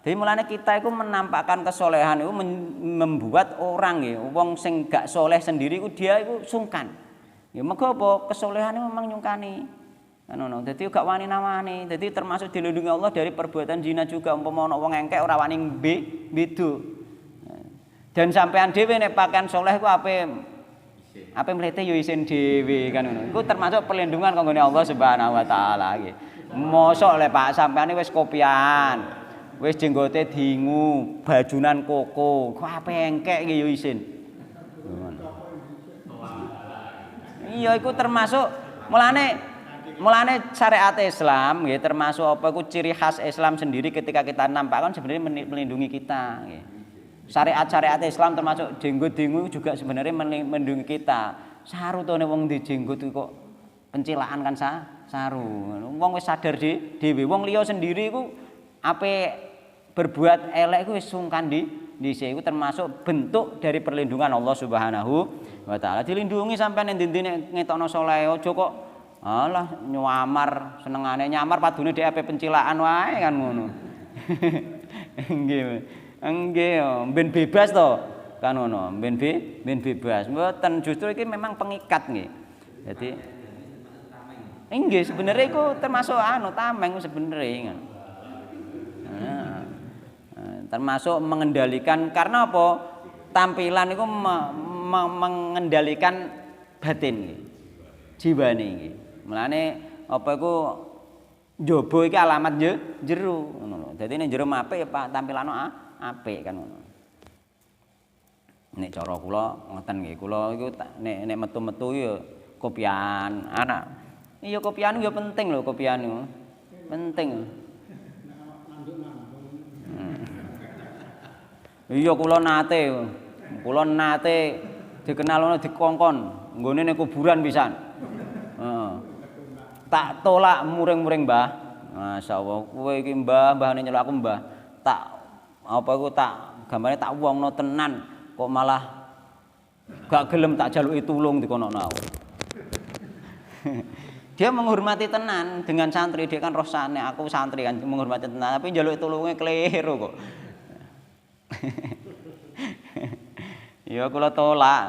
Jadi mulane kita itu menampakkan kesolehan itu membuat orang ya, wong sing gak soleh sendiri itu dia itu sungkan. Ya mergo apa? Kesolehan itu memang nyungkani. Ngono. Dadi gak wani nawani. Dadi termasuk dilindungi Allah dari perbuatan zina juga umpama ana wong engkek ora wani bedo. Dan sampean dhewe nek pakaian soleh ku ape mlete yo isin dhewe kan ngono. Iku termasuk perlindungan kanggone Allah Subhanahu wa taala iki. Mosok le Pak sampean wis kopian, wis jenggote dingu, bajunan koko, kok ape engkek iki yo isin. Iya iku termasuk mulane syariat Islam nggih termasuk apa iku ciri khas Islam sendiri ketika kita nampak kan sebenarnya melindungi kita nggih. Syariat Islam termasuk jenggot-jenggot juga sebenarnya melindungi kita. Saru to nek wong di jenggot kok pencilaan kan saru. Wong wis sadar dhewe, wong liya sendiri iku ape berbuat elek iku wis sungkan dhisik iku termasuk bentuk dari perlindungan Allah Subhanahu wa taala. Dilindungi sampean endi-endi nek ngetokno saleh aja kok alah nyamar senengane nyamar padune dhek ape pencilaan wae kan ngono. Nggih, ben bebas to kan ngono, ben bebas. Mboten justru iki memang pengikat nggih. Jadi nggih sebenarnya iku termasuk tameng sebenarnya. Termasuk mengendalikan karena apa? Tampilan itu mengendalikan batin nggih. Jiwane nggih. Mulane apa iku njaba iki alamat jero ngono lho. Dadi nek jero apik ya tampilan apik kan ngono. Nek cara kula ngoten nggih. Kula iku nek metu-metu ya kopian anak. Iya kopian ya penting lho kopian niku. Penting. Iya kula nate dikenal ana dikongkon nggone ning kuburan pisan. Tak tolak muring-muring Mbah. Masyaallah kowe iki mbahane nyeluk aku Mbah. Tak apa iku tak gambare tak wongno tenan kok malah gak gelem tak jaluki tulung dikonokno aku. Dia menghormati tenan dengan santri, dia kan rosane aku santri kan menghormati tenan tapi njaluk tulunge keliru kok. Ya kula tolak.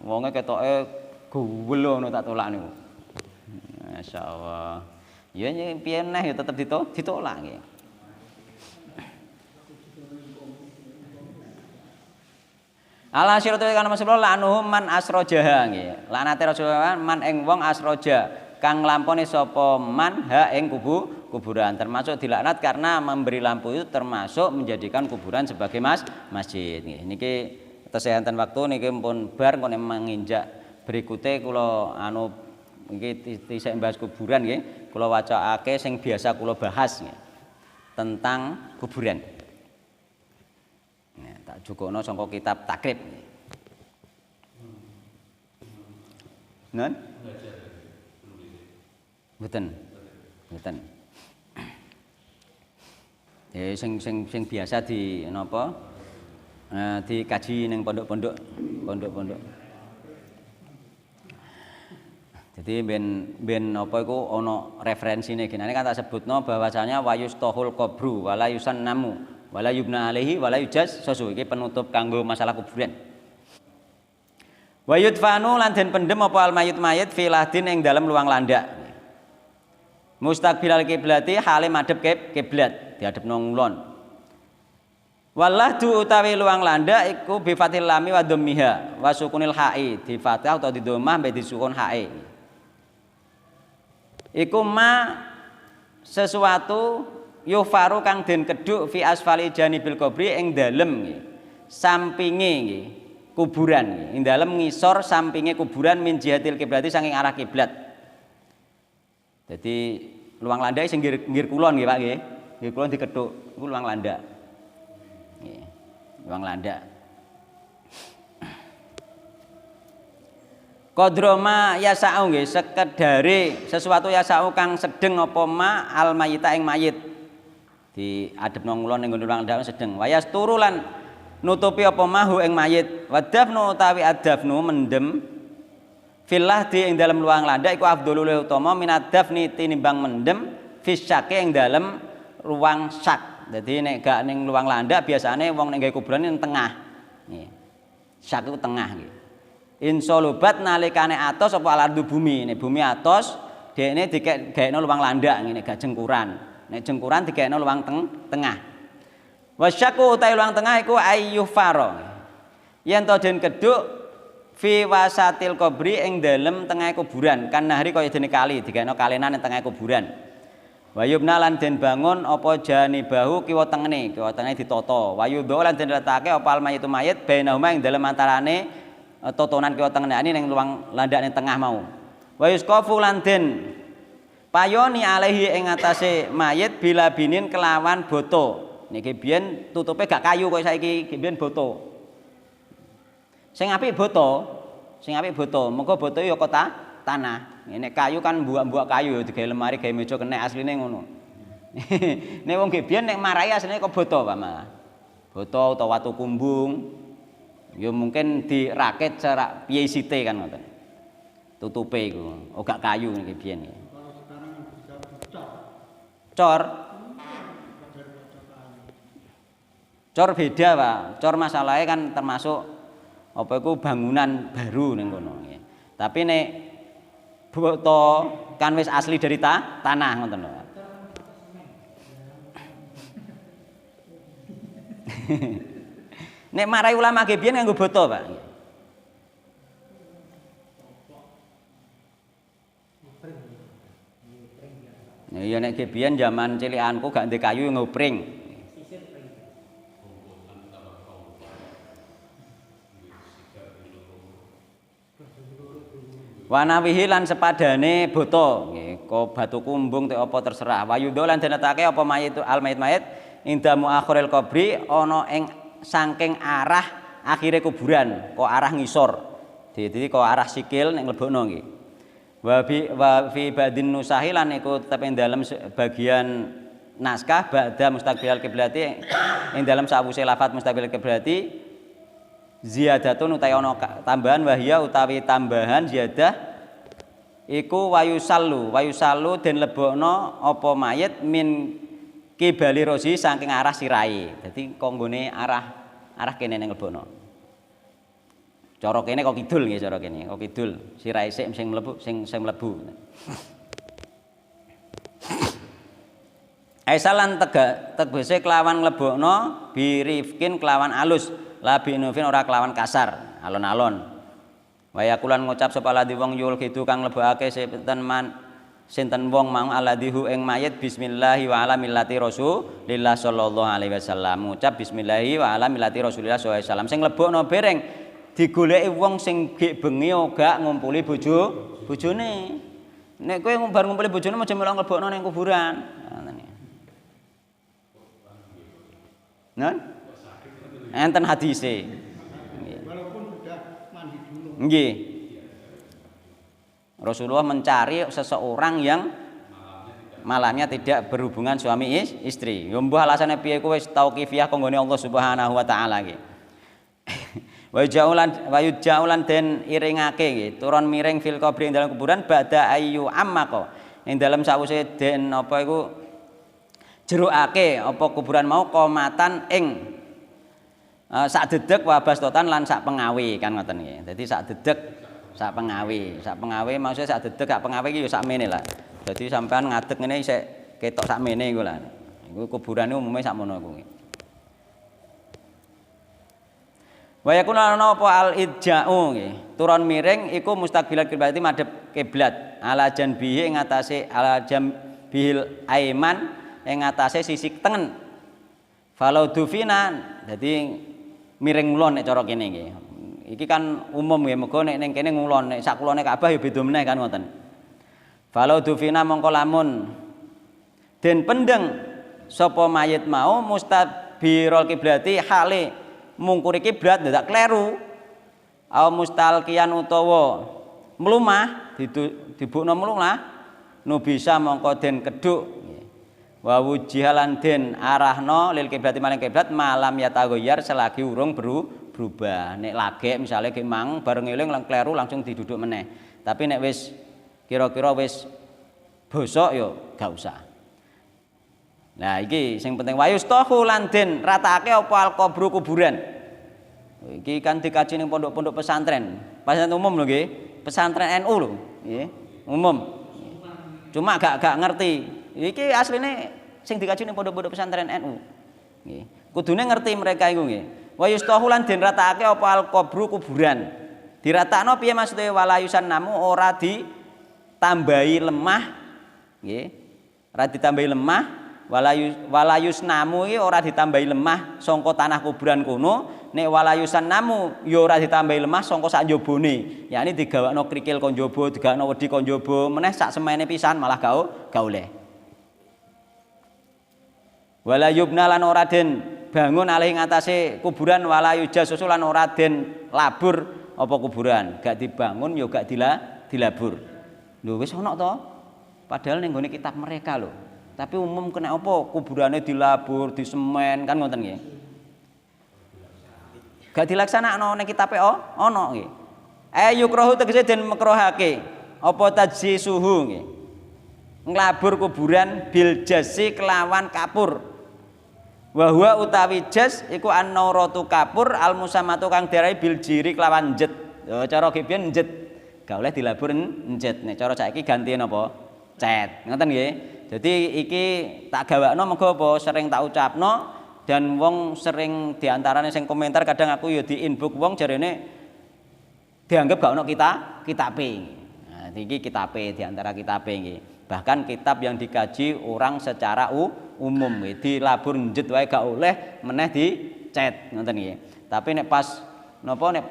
Wonge ketoke guwel ngono tak tolak niku. Masyaallah. Ya piye neh ya tetep ditolak nggih. Ala syiratu kana masbul lanuhum man asrojaha nggih. Lanate Rasulullah man ing wong asroja kang nglamponi sapa man ha ing kuburan termasuk dilaknat karena memberi lampu itu termasuk menjadikan kuburan sebagai masjid nggih. Niki kesehatan waktu niki pun bar kon menginjak berikute kula iki isih bahas kuburan nggih. Kula wacaake sing biasa kula bahas nggih. Tentang kuburan. Nah, tak jukukno saka kitab takrib. Nun? Mboten. Sing biasa di napa? Dikaji ning pondok-pondok. Jadi ben apa iku ana referensine genane kan tak sebutno bahwasanya wayustahul qabru wala yusannamu wala yubna alaihi wala yujaz sosu iki penutup kanggo masalah kuburan. Wayudfanu lan den pendem apa almayit mayit fi lahdin ing dalem luang landak. Mustaqbilal kiblati hale madhep kiblat diadepno ngulon. Wallahu utawi luang landak iku bi fathil lami wa dhammiha wa sukunil ha'i di fathah utawa di dhammah mbek di sukun ha'i. Iku sesuatu yufaru kang den keduk fi asfali janibil qabri ing dalem sampinge nggih kuburan nggih ing dalem ngisor sampinge kuburan min jihatil kiblati saking arah kiblat. Jadi luang landak sing nggir kulon nggih Pak nggih. Nggih kulon diketuk iku luang landak. Nggih. Luang landak. Qadroma yasau nggih sekedare sesuatu yasau kang sedeng apa ma al mayita ing mayit. Diadepno ngulon ning luang landak sedeng. Wayas turu lan nutupi apa mahu ing mayit. Wadafnu utawi adafnu mendem filah di ing dalam luang landak iku afdhalul utama minad dafni tinimbang mendem fisyake ing dalam ruang syak. Dadi nek gak ning luang landak biasane wong nek gawe kuburan ning tengah. Nggih. Syak iku tengah nggih. Insolubat nalikane atos apa alardu bumi. Nek bumi atos dekne digaekno luang landak ngene gak jengkuran. Nek jengkuran digaekno luang tengah. Wasyaku utai luang tengah iku ayyufaro. Yen to den keduk fi wasatil qabri ing dalem tengah kuburan kan nahri kaya dene kali digaekno kalenan ing tengah kuburan. Wayubna lan den bangun apa janibahu kiwa tengene ditata. Wayudha lan den letakake apa almayit mayit bainahuma ing dalem antarane totonan kiwa tengenane ning luang landak ning tengah mau. Wa yusqafu lan den payoni alaihi ing atase mayit bila binin kelawan boto. Niki biyen tutupe gak kayu kok saiki biyen boto. Sing apik boto, Mengko boto ya kota tanah. Nek kayu kan mbuak-mbuak kayu digawe lemari, gawe meja kenek asline ngono. Nek wong biyen nek marai asline kok boto Pak malah. Boto utawa watu kumbung. Ya mungkin dirakit cara piye site kan ngoten. Tutupe iku, oh gak kayu niki biyen. Kalau sekarang kan bisa dicor. Cor. Cor beda, Pak. Cor masalahnya kan termasuk apa iku bangunan baru ning kono nggih. Tapi nek boto kan wis asli dari tanah ngoten lho. Nek marai ulama ge biyen nganggo boto, Pak. Nah, ya nek ge biyen zaman cilikanku gak ndek kayu ngopring. Wanawihi lan sepadane boto nggih, ko batu kumbung te apa terserah. Wayudha lan denetake apa mayit mayit indamu akhiril qabri ana ing saking arah akhire kuburan, kok arah ngisor. Dadi kok arah sikil nek mlebokno nggih. Wa fi badin nusahi lan iku tetep ing dalem bagian naskah ba'da mustaqbilal kiblati ing dalem sawise lafat mustaqbilal kiblati ziyadatun utawi ana tambahan wahya utawi tambahan ziyadah iku wayusallu den lebokno apa mayit min kibali rosi saking arah sirai. Dadi konggone arah kene ning lebokno. Cara kene kok kidul nggih cara kene. Kok kidul sirai sik sing mlebu. Aisalan tegese kelawan nglebokno birifkin kelawan alus. Labi nufin ora kelawan kasar, alon-alon. Wayakulan ngucap sapa ladhi wong yul kidu kang lebokake sinten wong mau aladhihu ing mayit bismillahi wa ala millati rasulillah sallallahu alaihi wasallam. Ngucap bismillahi wa ala millati rasulillah sallallahu alaihi wasallam. Sing lebokno bereng digoleki wong sing gek bengi gak ngumpuli bojone. Nek kowe bar ngumpuli bojone aja melok nglebokno ning kuburan. Nah. Enten hadise. Walaupun sudah mandi dulu. Nggih. Rasulullah mencari seseorang yang malamnya tidak berhubungan suami istri. Ya mbah alasane piye kowe wis tauqifiyah kanggone Allah Subhanahu wa taala nggih. Wa yujaulan den iringake nggih, turun miring fil qabri ing dalam kuburan ba'da ayyu ammaqo. Ing dalam sawise den apa iku jerukake apa kuburan mau komatan ing sak dedeg wabas totan lan sak pengawe kan ngoten nggih. Dadi sak dedeg sak pengawe maksudnya sak dedeg sak pengawe iki ya sak mene lah. Dadi sampean ngadeg ngene isih ketok sak mene iku lah. Iku kuburane umume sak mono iku nggih. Wa yakuna ana apa al idja'u nggih. Turun miring iku mustaqbilal kiblati madhep kiblat. Ala janbihi ing atase ala jambihil aiman ing atase sisi tengen. Falau dufinan dadi miring ngulon nek cara kene nggih. Iki kan umum nggih, mergo nek ning kene ngulon, nek sak kulone Ka'bah ya beda meneh kan ngoten. Falau dufina mongko lamun den pendeng sapa mayit mau mustabirul kiblati hale mungkuri kiblat ndak kleru. Au mustalqiyan utawa mlumah dibukno mlumah nu bisa mongko den keduk. Wa wujihalan den arahno lil kiblati maring kiblat malam ya tagoyar selagi urung berubah. Nek lagek misale ge mang bareng eling lang kleru langsung diduduk meneh. Tapi nek wis kira-kira wis bosok ya gak usah. Nah iki sing penting wayustahu lan den ratakake apa al-qabru kuburan. Iki kan dikaji ning pondok-pondok pesantren. Pesantren umum lho nggih. Pesantren NU lho, nggih. Umum. Cuma gak ngerti. Iki asline sing dikaji ning pondok-pondok pesantren NU. Nggih. Kudune ngerti mereka iku nggih. Wa yustahu lan den ratakake apa al-qabru kuburan. Diratakno piye maksude walayusan namu ora ditambahi lemah nggih. Ora ditambahi lemah walayus namu iki ora ditambahi lemah sangka tanah kuburan kono nek walayusan namu ya ora ditambahi lemah sangka sak njobone. Yani digawakno krikil kon njaba, digawakno wedi kon njaba, meneh sak semene pisan malah gak oleh. Wala yubna lan ora den bangun alih ngatasé kuburan wala yujasus lan ora den labur apa kuburan, gak dibangun ya gak dilabur. Lho wis ana to? Padahal ning gone kitab mereka lho. Tapi umum kena apa kuburane dilabur, disemen kan ngoten nggih. Gak dilaksanakno ning kitabe ana nggih. Yukrahu tegese den makruhake apa tajsisuhu nggih. Nglabur kuburan bil jasi kelawan kapur. Wa huwa utawi jas iku an-nauratu kapur al-musamatu kang diarai bil jiri kelawan njet. Ya cara kipian njet. Gak oleh dilabur njet. Nek cara saiki gantian apa? Cet. Ngoten nggih. Jadi iki tak gawakno mergo apa sering tak ucapno dan wong sering diantarane sing komentar kadang aku ya di inbox wong jarene dianggap gak ono kitabe. Nah, iki kitabe diantara kitabe nggih. Bahkan kitab yang dikaji orang secara umum dilabur njet wae gak oleh meneh dicet ngoten nggih. Tapi nek pas napa nek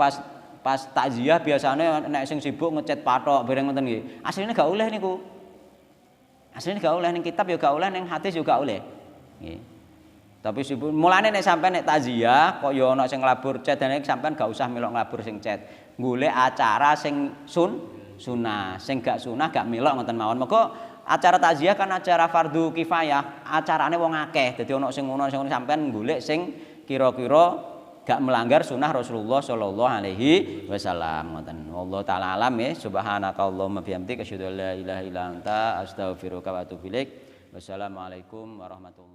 pas takziah biasane nek sing sibuk ngecat patok bareng ngoten nggih. Asline gak oleh niku. Asline gak oleh ning kitab ya gak oleh ning hadis juga gak oleh. Nggih. Tapi sibuk mulane nek sampean nek takziah kok ya ana sing nglabur cet dan sampean gak usah melok nglabur sing cet. Golek acara sing sunah, sing gak sunah gak melok ngoten mawon. Mergo acara takziah kan acara fardu kifayah, acarane wong akeh. Dadi ana sing ngono sing sampean golek sing kira-kira gak melanggar sunah Rasulullah sallallahu alaihi wasallam ngoten. Wallahu taala alam ya. Subhanakallahumma bihamdika asyhadu an la ilaha illa anta astaghfiruka wa atubu ilaik. Wassalamualaikum warahmatullahi